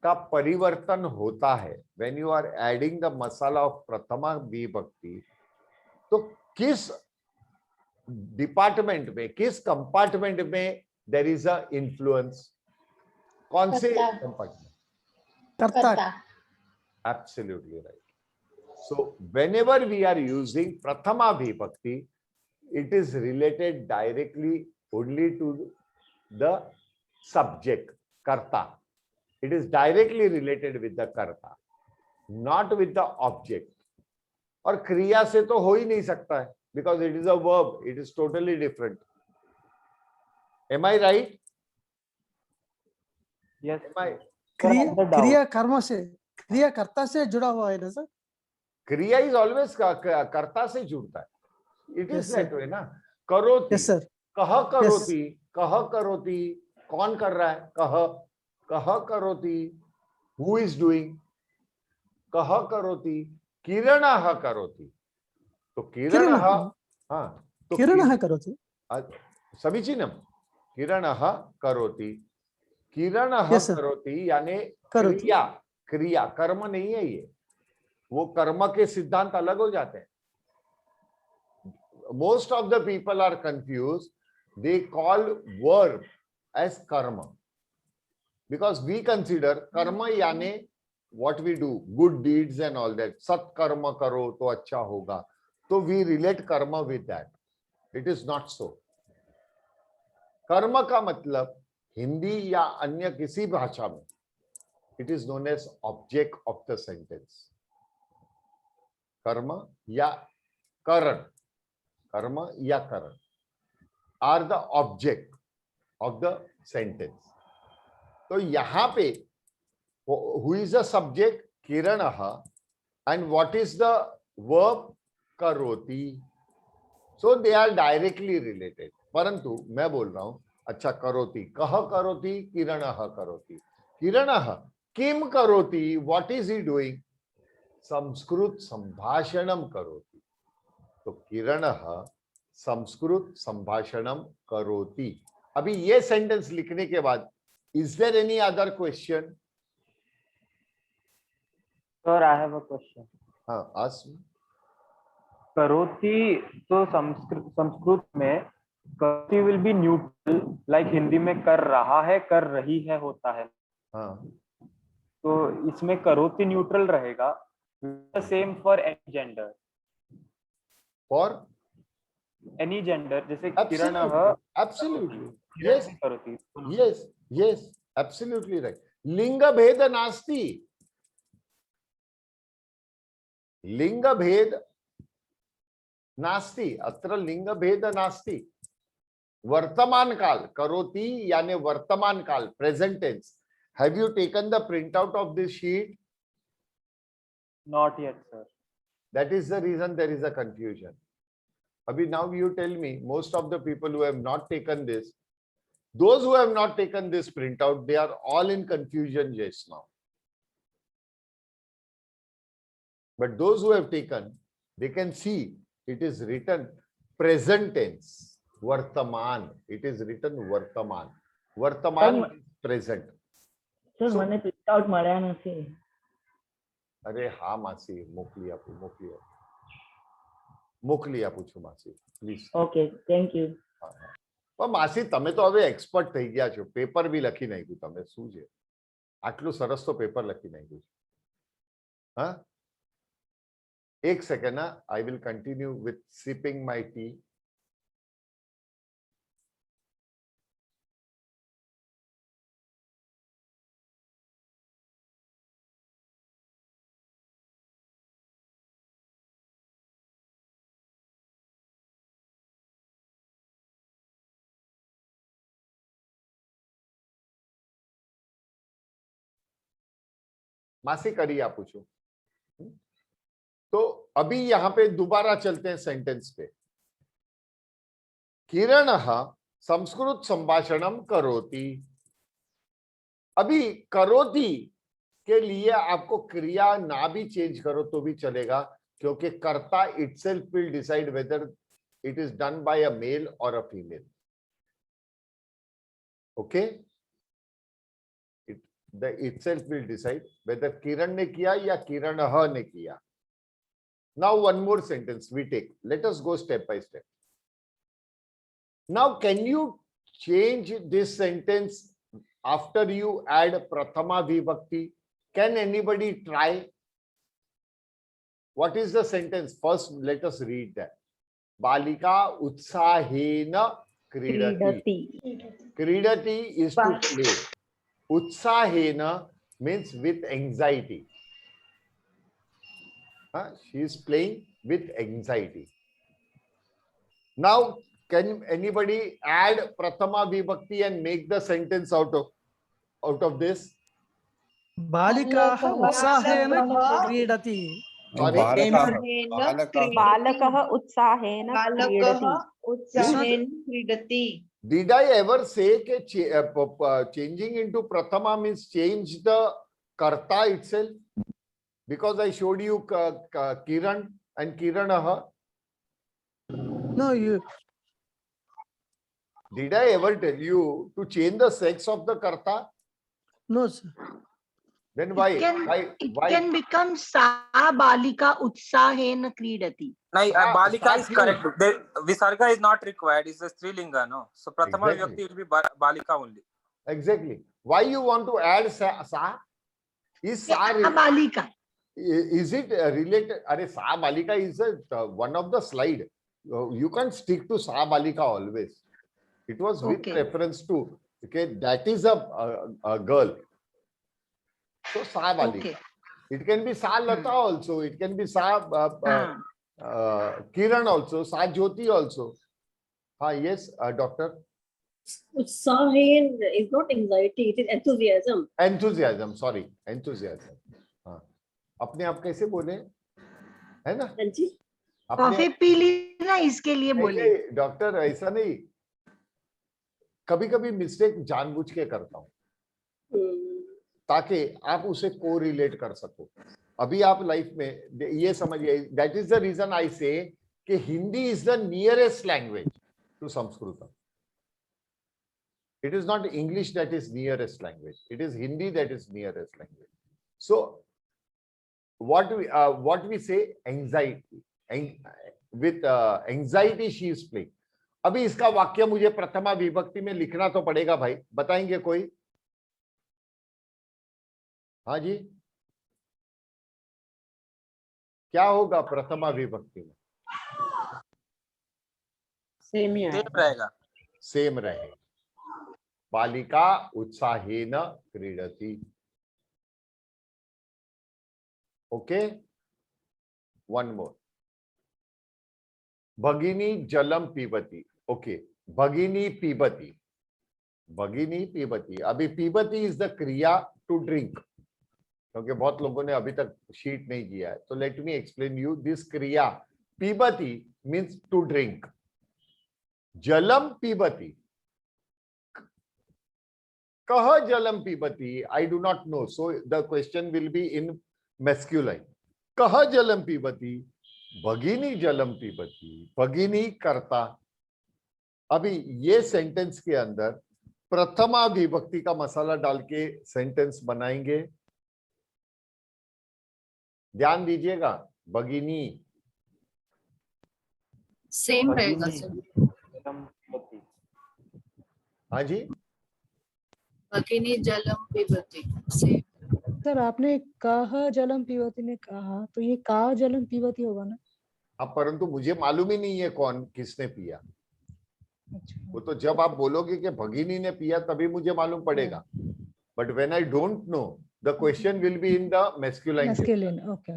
का परिवर्तन होता है when you are adding the masala of प्रथमा विभक्ति, तो किस डिपार्टमेंट में, किस कंपार्टमेंट में there is a influence? कौन से कर्ता. कंपार्टमेंट? कर्ता. Absolutely right. So whenever we are using prathama vibhakti, it is related directly only to the subject, karta. It is directly related with the karta, not with the object. और क्रिया से तो हो ही नहीं सकता है, because it is a verb. It is totally different. Am I right? Yes. Am I? क्रिया कर्म से, क्रिया कर्ता से जुड़ा हुआ है ना सर? क्रिया इज ऑलवेज कर्ता से जुड़ता है. It is Yes, sir. That way ना. करोती, यस सर. कह करोती, कह करोती, कौन कर रहा है? कह करोती, हु इज डूइंग? कह करोती, किरणः करोति. तो किरणः, हाँ, तो किरणः करोति. समीचीनम. किरणः करोति, किरणः Yes, sir. करोति यानी करोति. क्रिया. क्रिया कर्म नहीं है ये. वो कर्म के सिद्धांत अलग हो जाते हैं. Most of the people are confused. They call verb as karma because we consider karma यानी what we do, good deeds and all that. सत कर्म करो तो अच्छा होगा. तो we relate karma with that. It is not so. कर्म का मतलब हिंदी या अन्य किसी भाषा में it is known as object of the sentence. कर्म या करण, कर्म या करण are the object of the sentence. तो यहाँ पे who is the subject? किरणः. And what is the verb? करोति. So they are directly related. परंतु मैं बोल रहा हूं अच्छा करोति, कह करोति, किरणः करोति. किरणः किम करोति? What is he doing? Sanskrit संभाषणम करोति. तो किरणः संस्कृत संभाषणम करोति. अभी ये सेंटेंस लिखने के बाद is there any other question? Sir I have a question. हाँ, आस्क. करोति तो संस्कृत में करोति will be neutral, like Hindi में कर रहा है, कर रही है होता है. हाँ, तो इसमें करोति न्यूट्रल रहेगा. Same for any gender. For any gender, जैसे Absolutely. किरणः Absolutely. Yes. करोति. Yes, yes, absolutely right. लिंग भेद नास्ति, लिंग भेद नास्ति, अत्र लिंग भेद नास्ति। वर्तमान काल करोति यानी वर्तमान काल, present tense. Have you taken the print out of this sheet? Not yet, sir. That is the reason there is a confusion. Abhi, now you tell me, most of the people who have not taken this, those who have not taken this printout, they are all in confusion just now. But those who have taken, they can see it is written present tense, vartaman. It is written vartaman. Vartaman is present. Sir So- મને print out મળ્યા નથી. અરે હા માસી, મોકલી આપું, મોકલી આપું છું માસી, પ્લીઝ. Okay, thank you. પણ માસી તમે તો હવે એક્સપર્ટ થઈ ગયા છો, પેપર બી લખી નાખ્યું તમે, શું છે આટલું સરસ તો પેપર લખી નાખ્યું છે. હા, એક સેકન્ડ, હા, I will continue with sipping my T. मासी करी आपू छू. तो अभी यहां पे दोबारा चलते हैं सेंटेंस पे. किरणः संस्कृत संभाषणम करोति. अभी करोति के लिए आपको क्रिया ना भी चेंज करो तो भी चलेगा, क्योंकि कर्ता itself will decide whether it is done by a male or a female. Okay, the itself will decide whether Kiran ने किया या किरणः ने किया. Now one more sentence we take. Let us go step by step. Now can you change this sentence after you add prathama vibhakti? Can anybody try? What is the sentence? First let us read that. Balika utsahena kridati. Kridati is to play. Utsahena means with anxiety. She is playing with anxiety. Now, can anybody add prathama vibhakti and make the sentence out of this? बालिकाः उत्साहेन क्रीडति. Sorry? बालकः उत्साहेन क्रीडति. Did I ever say that changing into prathama means change the karta itself? Because I showed you Kiran and Kiranaha. No, you. Did I ever tell you to change the sex of the karta? No, sir. Then why? It can become sa balika utsahena kridati. No, Ah, balika is start correct. The visarga is not required. It's a strilinga, no? So prathama Exactly. vibhakti will be balika only. Exactly. Why you want to add sa? Is sa Balika. is it related? Are sa balika is one of the slide. You can't stick to sa balika always. It was with reference to, okay, that is a girl. So sa balika. Okay. It can be sa lata also. It can be sa Kiran also. Sa Jyoti also. Yes, doctor. Utsahen is not anxiety, it is enthusiasm. Enthusiasm. Sorry, enthusiasm. अपने आप कैसे बोले, है ना? हाँ जी. Coffee P ली ना, इसके लिए बोले. डॉक्टर ऐसा नहीं, कभी कभी मिस्टेक जानबूझ के करता हूँ ताकि आप उसे को रिलेट कर सको. अभी आप लाइफ में ये समझिए, that is the reason I say कि Hindi is the nearest language to Sanskrit. It is not English that is nearest language. It is Hindi that is nearest language. So what we say, anxiety. With anxiety she is playing. अभी इसका वाक्य मुझे प्रथमा विभक्ति में लिखना तो पड़ेगा भाई, बताएंगे कोई? हाँ जी, क्या होगा प्रथमा विभक्ति में? सेम ही रहेगा. सेम रहे. बालिका उत्साहेन क्रीडति. Okay, one more. भगिनी जलम पीबती. Okay, भगिनी पीबती. भगिनी पीबती. अभी पीबती इज द क्रिया टू ड्रिंक, क्योंकि बहुत लोगों ने अभी तक शीट नहीं किया है. तो let me explain you this क्रिया. पीबती मीन्स टू ड्रिंक. जलम पीबती. कह जलम पीबती, I do not know, so the question will be in masculine. कह जलम पीबती. भगिनी जलम पीबती. भगिनी कर्ता. अभी ये सेंटेंस के अंदर प्रथमा विभक्ति का मसाला डाल के सेंटेंस बनाएंगे. ध्यान दीजिएगा. भगिनी सेम रहेगा सर. हाँ जी, भगिनी जलम पीबती सेम. सर आपने कहा जलम पीवती ने कहा, तो ये का जलम पीवती होगा ना? अब परंतु मुझे मालूम ही नहीं है कौन किसने पिया. वो तो जब आप बोलोगे कि भगिनी ने पिया तभी मुझे मालूम पड़ेगा. But when I don't know, the question will be in the masculine. Masculine. Okay.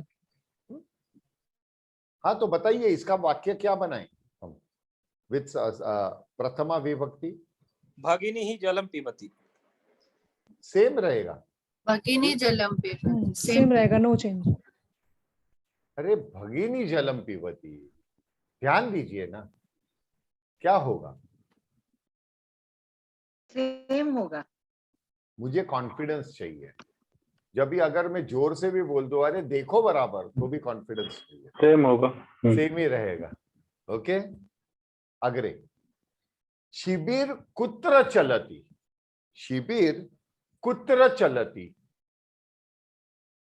हाँ, तो बताइए इसका वाक्य क्या बनाएं हम विद प्रथमा विभक्ति. भगिनी ही जलम पीबती. सेम रहेगा. भगिनी जलम पीबती सेम रहेगा, नो चेंज. अरे भगिनी जलम पीबती, ध्यान दीजिए ना, क्या होगा? सेम होगा. मुझे कॉन्फिडेंस चाहिए. जब भी अगर मैं जोर से भी बोल दूं अरे देखो बराबर, तो भी कॉन्फिडेंस चाहिए. सेम होगा. सेम ही रहेगा. ओके, अग्रे. शिबिर कुत्र चलती. शिबिर कुत्र चलती,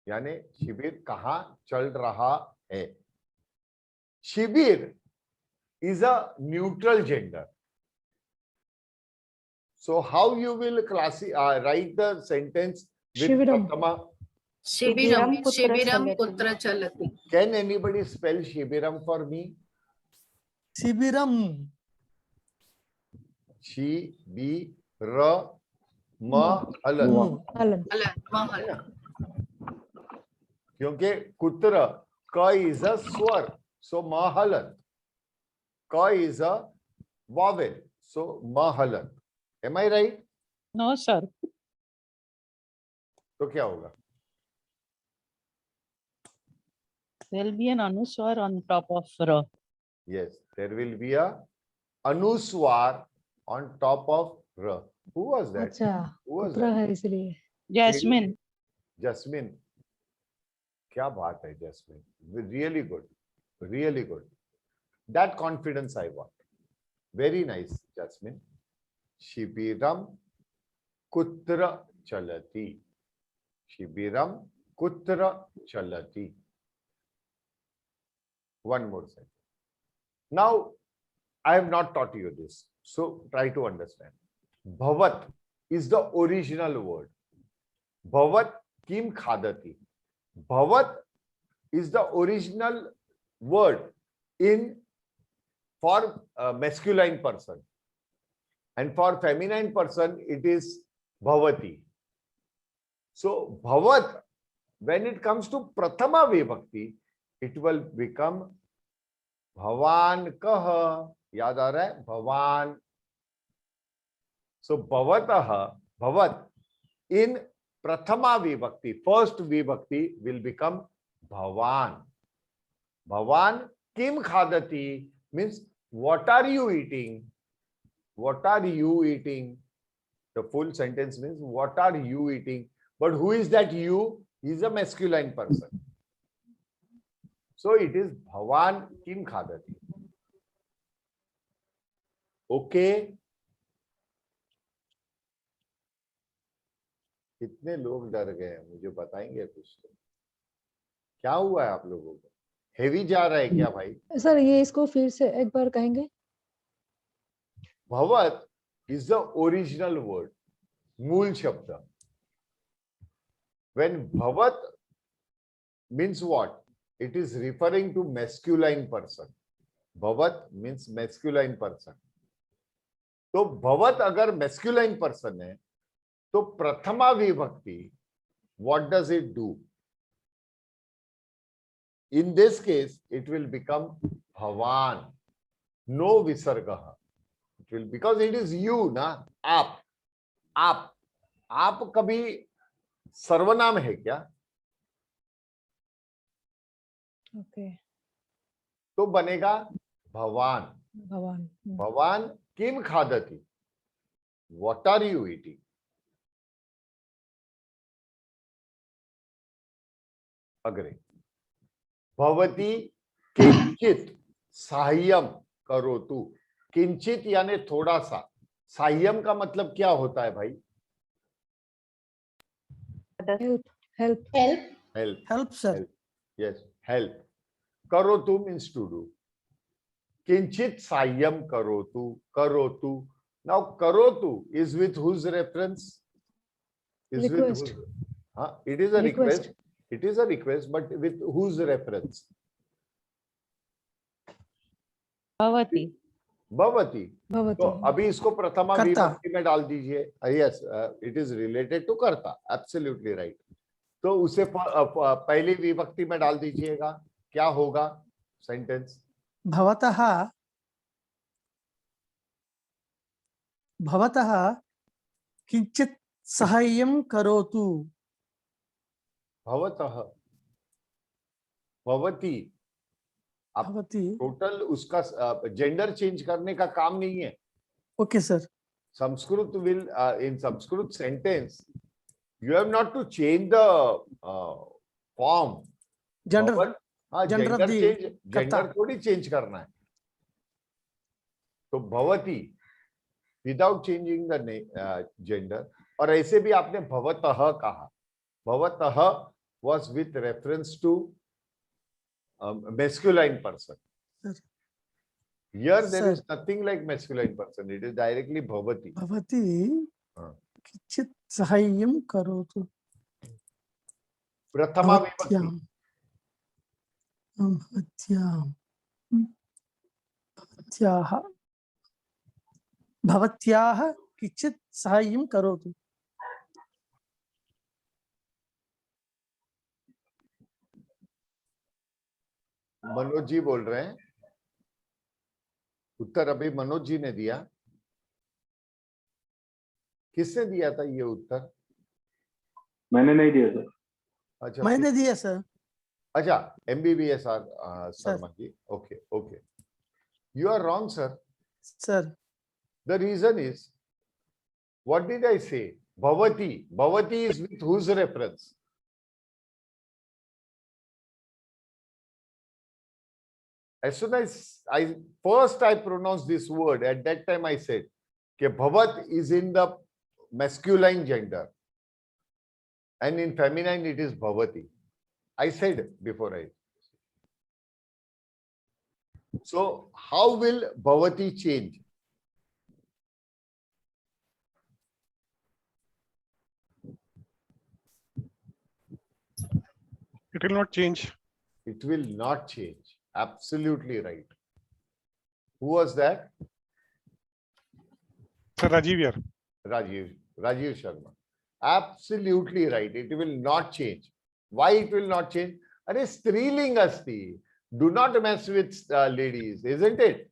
यानी शिविर कहाँ चल रहा है. शिविर is a neutral gender. So how you will write the sentence with Shibiram. Prathama? शिबिरम कुत्र चलति. Can anybody spell Shibiram for me? शिबिरम. हलन. क्योंकि कुत्र क इज अ स्वर, सो महलन. क is a vowel, so महलन. Am I right? No, sir. तो क्या होगा? There will be an anuswar on top of ra. Yes, there will be a anuswar on top of ra. Who was that? अच्छा, Who was कुत्रा that? है इसलिए. Jasmine. Jasmine. क्या बात है Jasmine. Really good. Really good. That confidence I want. Very nice, Jasmine. शिबिरम कुत्र चलती. शिबिरम कुत्र चलती. One more sentence. Now, I have not taught you this, so try to understand. Bhavat is the original word. Bhavat kim khadati. Bhavat is the original word for masculine person, and for feminine person it is bhavati. So bhavat, when it comes to prathama vibhakti, it will become bhavan kah. याद आ रहा है? भवान. So bhavatah, bhavat in prathama vibhakti, first vibhakti will become bhavan. Bhavan kim khadati means what are you eating? What are you eating? The full sentence means what are you eating? But who is that you? He is a masculine person. So it is bhavan kim khadati. Okay. कितने लोग डर गए हैं मुझे बताएंगे कुछ तो? क्या हुआ है आप लोगों को? हेवी जा रहा है क्या भाई? सर ये इसको फिर से एक बार कहेंगे. भवत is the original word, मूल शब्द. When bhavat means what? It is referring to masculine person. Bhavat means masculine person. तो भवत अगर masculine person है तो प्रथमा विभक्ति what does it do? In this case, it will become Bhavan. No visarga. It will, because it is you, na? आप. आप कभी सर्वनाम है क्या? Okay. तो बनेगा भवान. Bhavan. भवान किम खादति? What are you eating? अग्रे. भवती किंचित साह्यम करोतु. किंचित यानी थोड़ा सा. साह्यम का मतलब क्या होता है भाई? Help. Help, sir. Yes, help. Karotu means to do. Kinchit sahyam karotu. Now karotu is with whose reference? Is Request. with whose? It is a request. It is a request, but with whose reference? Bhavati. Bhavati. Bhavati. तो अभी इसको प्रथमा विभक्ति में डाल दीजिए. Yes, it is related to कर्ता. Absolutely right. तो उसे पहली विभक्ति में डाल दीजिएगा. क्या होगा सेंटेंस? भवतः किंचित साहाय्यं करोतु. भवतः, भवती. टोटल उसका जेंडर चेंज करने का काम नहीं है. Okay sir. Sanskrit will in Sanskrit sentence you have not to change the form. Gender. Gender थोड़ी चेंज करना है. तो भवती विदाउट चेंजिंग द जेंडर. और ऐसे भी आपने भवतः कहा. भवतः was with reference to masculine person. Here there is nothing like masculine person. It is directly bhavati. भवती किंचित साहाय्यं करोतु. प्रथमा विभक्ति. भवत्याः किंचित साहाय्यं करोतु. मनोज जी बोल रहे हैं. उत्तर अभी मनोज जी ने दिया. किसने दिया था ये उत्तर? मैंने नहीं दिया सर. अच्छा, मैंने दिया सर. अच्छा, MBBS Sharma ji. Okay, okay. You are wrong, sir. Sir. The reason is, what did I say? Bhavati. Bhavati is with whose reference? As soon as I pronounced this word, at that time I said, that Bhavat is in the masculine gender. And in feminine it is Bhavati. I said before I. So how will Bhavati change? It will not change. It will not change. Absolutely right. Who was that? Sir, Rajiv here. Rajiv Sharma. Absolutely right. It will not change. Why it will not change? Are striling asti. Do not mess with ladies, isn't it?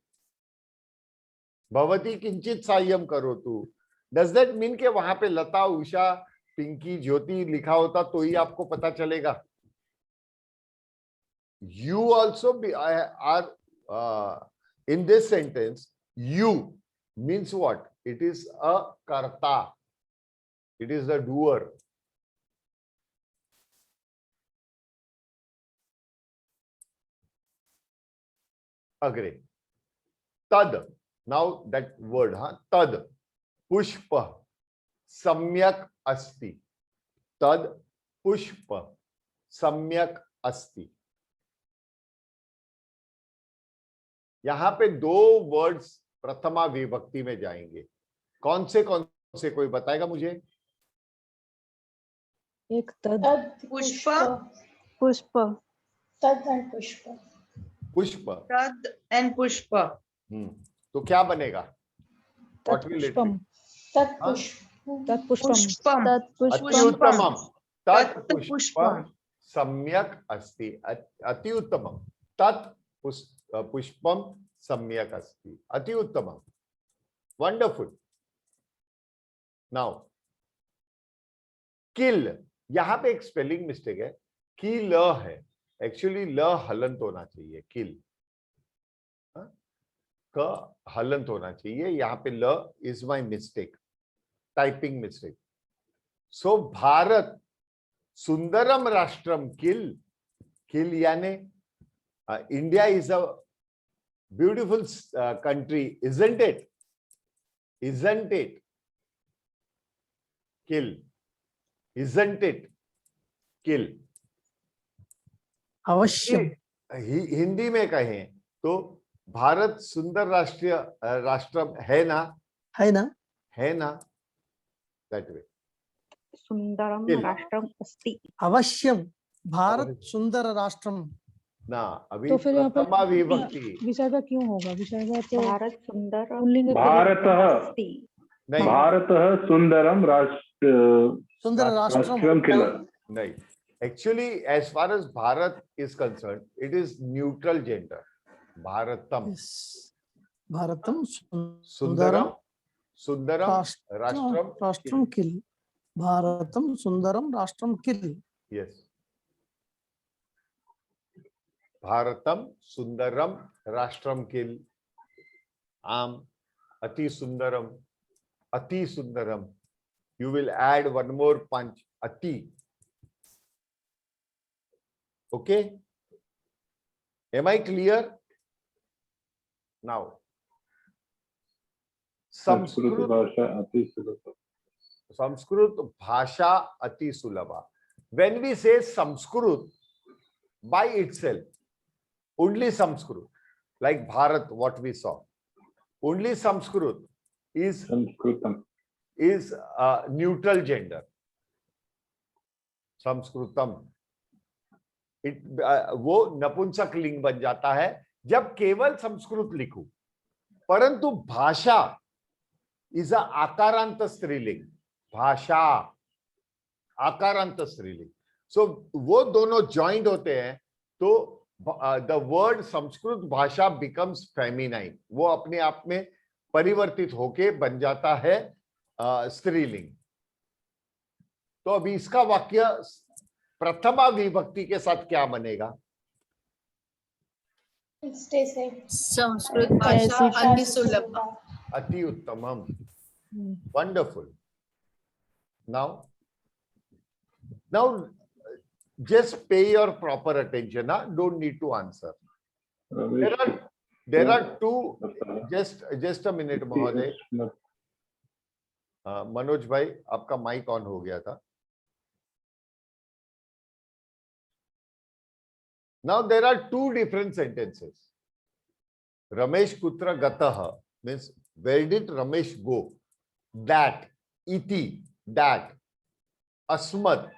Bhavati kinchit sahyam karotu. Does that mean कि वहां पे लता, उषा, पिंकी, ज्योति लिखा होता तो ही आपको पता चलेगा? You also are in this sentence. You means what? It is a karta. It is the doer. Agree. Tad. Now that word, tad. Pushpa. Samyak asti. Tad pushpa. Samyak asti. यहां पे दो वर्ड्स प्रथमा विभक्ति में जाएंगे. कौन से कोई बताएगा मुझे? एक तद, पुष्प, पुष्प, तद एंड पुष्प. पुष्प. तद एंड पुष्प. तो क्या बनेगा? What will it be? तत् पुष्प. तत् पुष्पम. अत्युत्तमम. तत् पुष्पम सम्यक अस्ति, अति उत्तमम। तत् पुष्पम सम्यक अस्ति, अति उत्तमम, वंडरफुल। नाउ किल, यहां पे एक स्पेलिंग मिस्टेक है, की ल है, एक्चुअली ल हलंत होना चाहिए, किल का हलंत होना चाहिए, यहाँ पे ल is my mistake, typing mistake. So Bharat सुंदरम राष्ट्रम किल, किल यानी India is a beautiful country, isn't it, isn't it, किल, इजंट इट, किल। अवश्य। हिंदी में कहें तो भारत सुंदर राष्ट्र है ना, है ना, है ना, दैट वे। सुंदरम किल। राष्ट्रम अस्ति। अवश्यम भारत सुंदर राष्ट्रम। ना अभी तो फिर यहाँ पर प्रथमा विभक्ति, विसर्ग क्यों होगा? विसर्ग तो भारत सुंदर पुल्लिंग भारतः नहीं, भारतः सुंदरम सुंदर राष्ट्रम किल। नहीं, actually as far as Bharat is concern, it is neutral gender, भारतम, भारतम सुंदरम, सुंदरम राष्ट्रम राष्ट्रम किल, भारतम सुंदरम राष्ट्रम किल। यस, भारतम सुंदरम राष्ट्रम किल, आम अति सुंदरम, अति Sundaram, you will add one more punch, ati, okay, am I clear now? Sanskrit भाषा अति सुलभ। Sanskrit bhasha ati sulabha. When we say Sanskrit by itself, only Sanskrit, like Bharat, what we saw, only Sanskrit is संस्कृतम is neutral gender. संस्कृतम, वो नपुंसक लिंग बन जाता है जब केवल संस्कृत लिखूं, परंतु भाषा इज अ आकारांत स्त्रीलिंग, भाषा आकारांत स्त्रीलिंग। सो वो दोनों ज्वाइंट होते हैं तो द वर्ड संस्कृत भाषा बिकम्स फेमिनाइन, वो अपने आप में परिवर्तित होके बन जाता है स्त्रीलिंग। तो अभी इसका वाक्य प्रथमा विभक्ति के साथ क्या बनेगा? संस्कृत भाषा अति सुलभ। अति उत्तमम, wonderful. Now just pay your proper attention, huh? Don't need to answer. There are two, just a minute महोदय, मनोज भाई आपका माइक ऑन हो गया था। Now there are two different sentences. Ramesh kutra gatah means where did Ramesh go? That, iti, that. अस्मद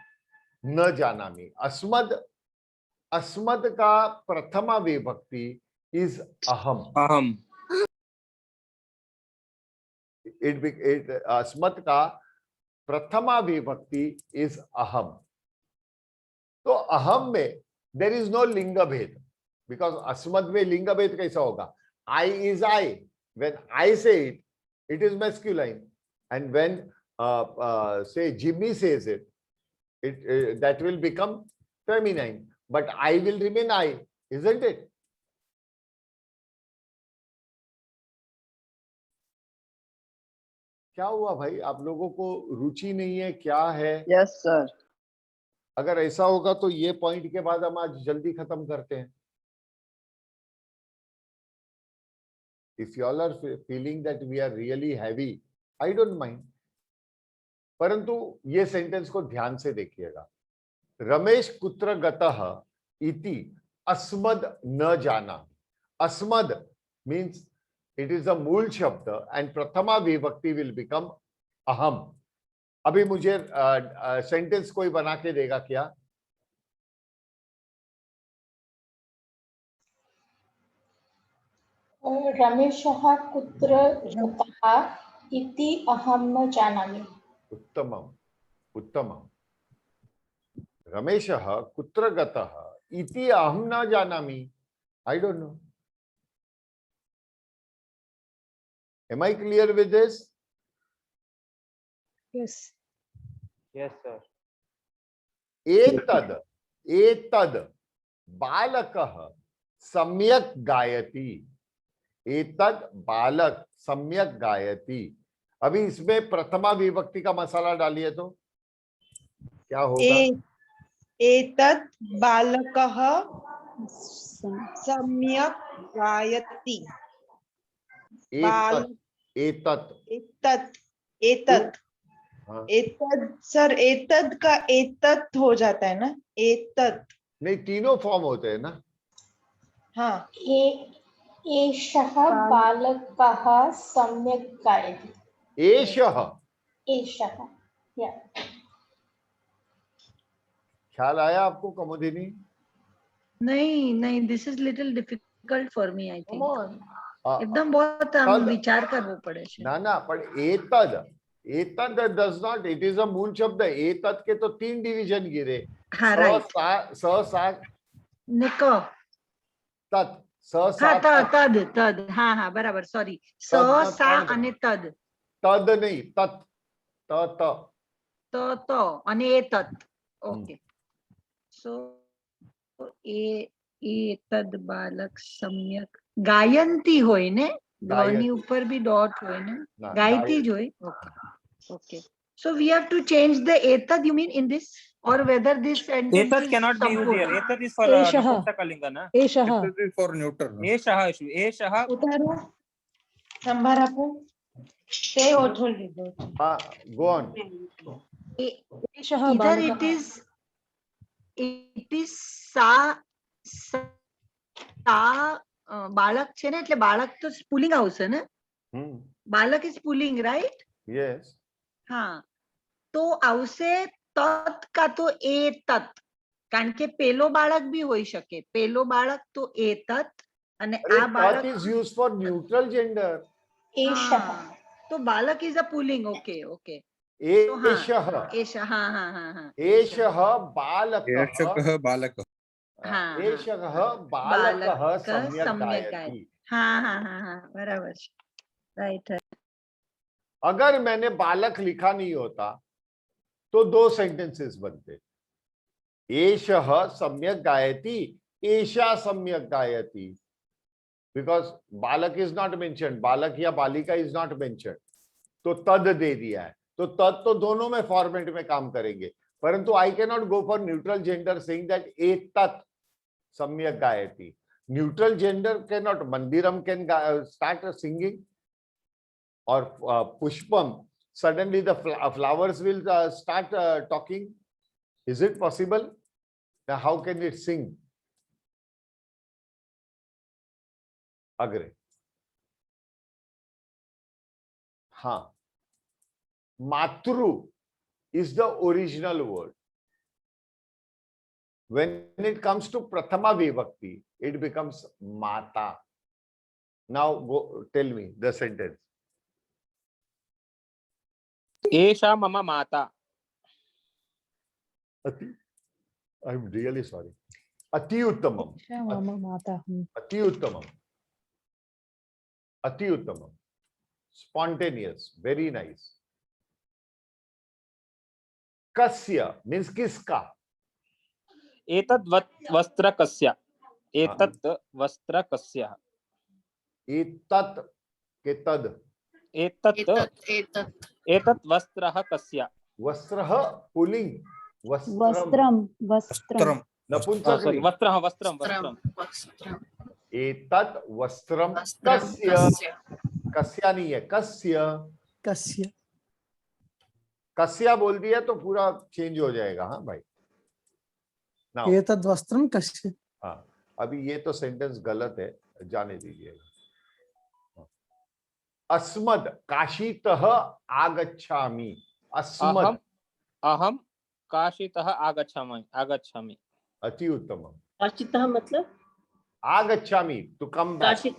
न जानami. अस्मद का प्रथमा विभक्ति is अहम। अहम। अस्मद का प्रथमा विभक्ति इज अहम। तो अहम में देर इज नो लिंग भेद, बिकॉज अस्मद में लिंग भेद कैसा होगा? I is I, when I से it is masculine, and when say Jimmy says it, that will become feminine, but I will remain I, isn't it? क्या हुआ भाई, आप लोगों को रुचि नहीं है क्या है? Yes sir. अगर ऐसा होगा तो ये पॉइंट के बाद हम आज जल्दी खत्म करते हैं। If you all are feeling that we are really heavy, I don't mind. परंतु ये सेंटेंस को ध्यान से देखिएगा। रमेश कुत्र गतः इति अस्मद न जाना। अस्मद मीन्स इट इज अ मूल शब्द एंड प्रथमा विभक्ति विल बिकम अहम। अभी मुझे सेंटेंस कोई बना के देगा क्या? रमेशः कुत्र गतः इति अहं न जानामि। उत्तमम, उत्तमम। रमेशः कुत्र गतः इति अहं न जानामि. I don't know. Am I clear with this? Yes. Yes, sir. एतद् बालकः सम्यक् गायति. एतद् बालक सम्यक् गायति. अभी इसमें प्रथमा विभक्ति का मसाला डालिए तो क्या होगा? एतद् बालकः सम्यक् गायति. एतत् सर, एतद का एतत् हो जाता है ना, एतत् नहीं, तीनों फॉर्म होते हैं ना. हाँ. एषः बालकः सम्यक् गायति. एषः या ख्याल आया आपको कमोदिनी? नहीं, this is little difficult for me. I think एकदम बहुत हम विचार करना पड़े છે. ना पर एतद does not, it is a मूल शब्द. एतद के तो 3 डिवीजन गिरे. हाँ, राइट. तत् तद. हाँ बराबर. सॉरी. सा અને तद. तद नहीं, तत् तो અને एतत्. ओके. सो एतद बालक सम्यक गायंती होय ने, ध्वनि ऊपर भी डॉट होय ने, गायती जो है. Okay. So we have to change the etad, you mean, in this, or whether this sentence Etad is cannot be used here. Etad is for Napumsakalinga na. Eshaha. Etad is for neuter. Eshaha issue. Eshaha. उतारो संभार आपको ते ओठोल दीदो. हाँ, go on. एषः Either बालकः. it is सा બાળક છે ને, એટલે બાળક તો પુલિંગ આવશે ને. બાલક ઇઝ પુલિંગ, રાઈટ? Yes. हाँ, तो આવશે તત કા તો એતત, કારણ કે પેલો બાળક બી હોઈ શકે. પેલો બાળક તો એતત અને આ બાળક is used for neutral gender. एषः. तो बालक इज अ पुलिंग. ओके. एषः. एषः बालकः. एषः बालकः सम्यक् गायति. हाँ बराबर. राइट है. अगर मैंने बालक लिखा नहीं होता तो 2 सेंटेंसेस बनते. एषः सम्यक् गायति, एषा सम्यक् गायति. बिकॉज बालक इज नॉट मेंशन्ड, बालक या बालिका इज नॉट मेंशन्ड, तो तद दे दिया है. तो तद तो दोनों में फॉर्मेट में काम करेंगे. परंतु I can not go for neutral gender saying that एतत् सम्यक् गायति. Neutral gender can not. मंदिरम can start singing, or pushpam, suddenly the flowers will start talking. Is it possible? Now how can it sing? Agre. हाँ, matru is the original word. When it comes to prathama vibhakti, it becomes mata. Now go tell me the sentence. एषा मम माता. I'm really sorry. अति उत्तमम. मम माता. अति उत्तमम. अति उत्तमम. Spontaneous. Very nice. कस्य means किसका. एतत् वस्त्र कस्य. एतत् वस्त्र कस्य. एतत् के तद. एतत् वस्त्रः कस्य. वस्त्रः पुलिंग. वस्त्रं. नपुंसकलिंग. वस्त्रम्. एतत् वस्त्रं कस्य. कस्या नहीं है, कस्य. कस्या बोल दिया तो पूरा चेंज हो जाएगा. हाँ भाई. एतद् वस्त्रं कस्य. हाँ, अभी ये तो सेंटेंस गलत है, जाने दीजिएगा. अस्मद् काशीतः आगच्छामि. अस्मद्. अहम काशीतः आगच्छामि. अति उत्तमम्. काशीतः मतलब आगच्छामि, टू कम बैक.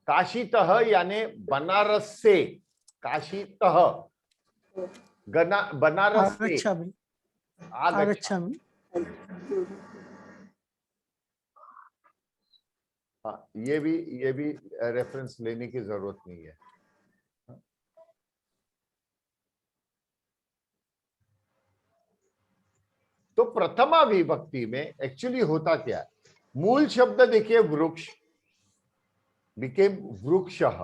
काशीतः यानी बनारस से. काशीतः बनारस से. आगच्छामि। हाँ, ये भी रेफरेंस लेने की जरूरत नहीं है। तो प्रथमा विभक्ति में एक्चुअली होता क्या है? मूल शब्द देखिए वृक्ष, बिकेम वृक्षः।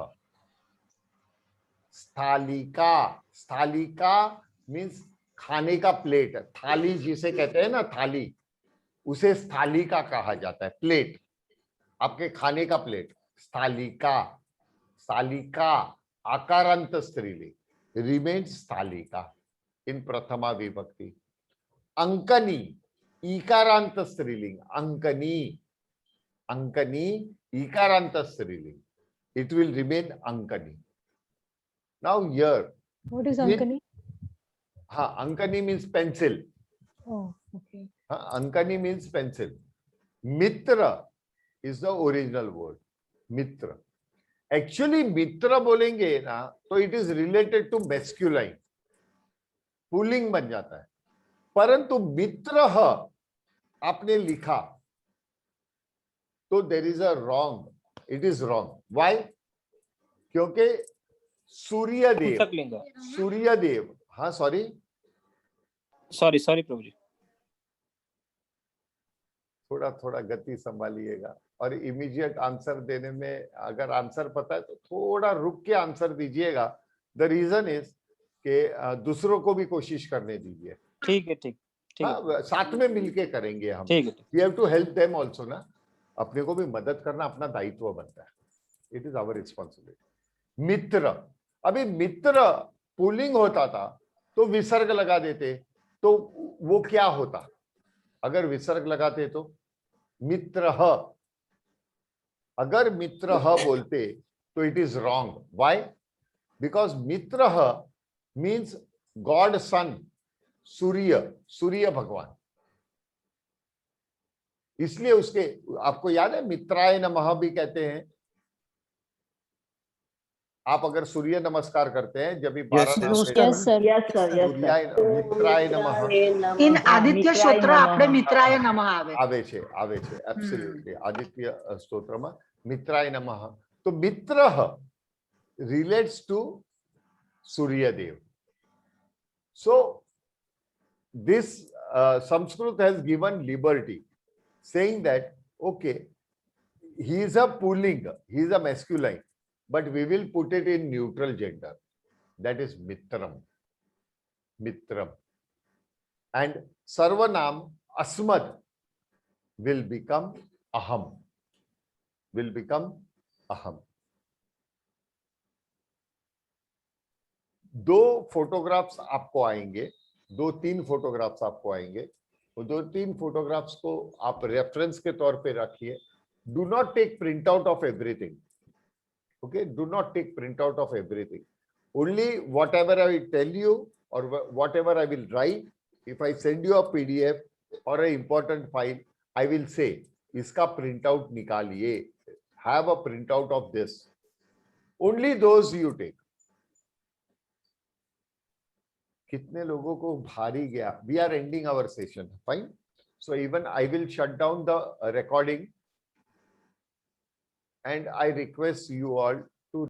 स्थालिका, स्थालिका मीन्स खाने का प्लेट, थाली जिसे कहते हैं ना थाली, उसे स्थालिका कहा जाता है। प्लेट, आपके खाने का प्लेट, स्थालिका। स्थालिका आकारांत स्त्रीलिंग, रिमेन्स स्थालिका इन प्रथमा विभक्ति। अंकनी इकारांत स्त्रीलिंग, अंकनी, अंकनी इकारांत स्त्रीलिंग, it will remain ankani. Now here, What is Ankani? हाँ, ankani means pencil. Oh, okay. हाँ, ankani means pencil. Mitra is the original word. Mitra. Actually, mitra बोलेंगे ना तो it is related to masculine. Pulling बन जाता है। परंतु मित्र आपने लिखा तो there is a wrong, it is wrong. Why? क्योंकि सूर्यदेव, पुंसकलिंग। सूर्यदेव, हाँ सॉरी प्रभु जी, थोड़ा थोड़ा गति संभालिएगा और इमीडिएट आंसर देने में अगर आंसर पता है तो थोड़ा रुक के आंसर दीजिएगा। द रीजन इज कि दूसरों को भी कोशिश करने दीजिए। ठीक है, ठीक ठीक है, हाँ, साथ में मिलके करेंगे हम। ठीक है। We have to help them also ना, अपने को भी मदद करना अपना दायित्व बनता है। It is our responsibility. मित्र, अभी मित्र पुल्लिंग होता था तो विसर्ग लगा देते तो वो क्या होता? अगर विसर्ग लगाते तो मित्र, अगर मित्र बोलते तो it is wrong. Why? Because मित्र मीन्स गॉड सन, सूर्य, सूर्य भगवान। इसलिए उसके, आपको याद है मित्राय नमः भी कहते हैं। आप अगर सूर्य नमस्कार करते हैं जब भी 12 नाम लेते हैं, मित्राय नमः। इन आदित्य स्तोत्र આપણે મિત્રાય નમઃ આવે છે, આવે છે, એબ્સોલ્યુટલી। આદિત્ય સ્તોત્રમાં મિત્રાય નમઃ। તો મિત્ર relates to Suryadev. So this Sanskrit has given liberty, saying that okay, he is a pulling, he is a masculine, but we will put it in neutral gender, that is mitram, mitram. And sarvanam asmad will become aham, will become aham. दो photographs आपको आएंगे, 2-3 photographs आपको आएंगे। वो 2-3 photographs को आप reference के तौर पे रखिए। Do not take print out of everything, okay? Do not take print out of everything. Only what ever I will tell you और what ever I will write, if I send you a PDF और a important file, I will say इसका print out निकालिए, have a print out of this. Only those you take. कितने लोगों को भारी गया? We are ending our session, fine. So even I will shut down the recording and I request you all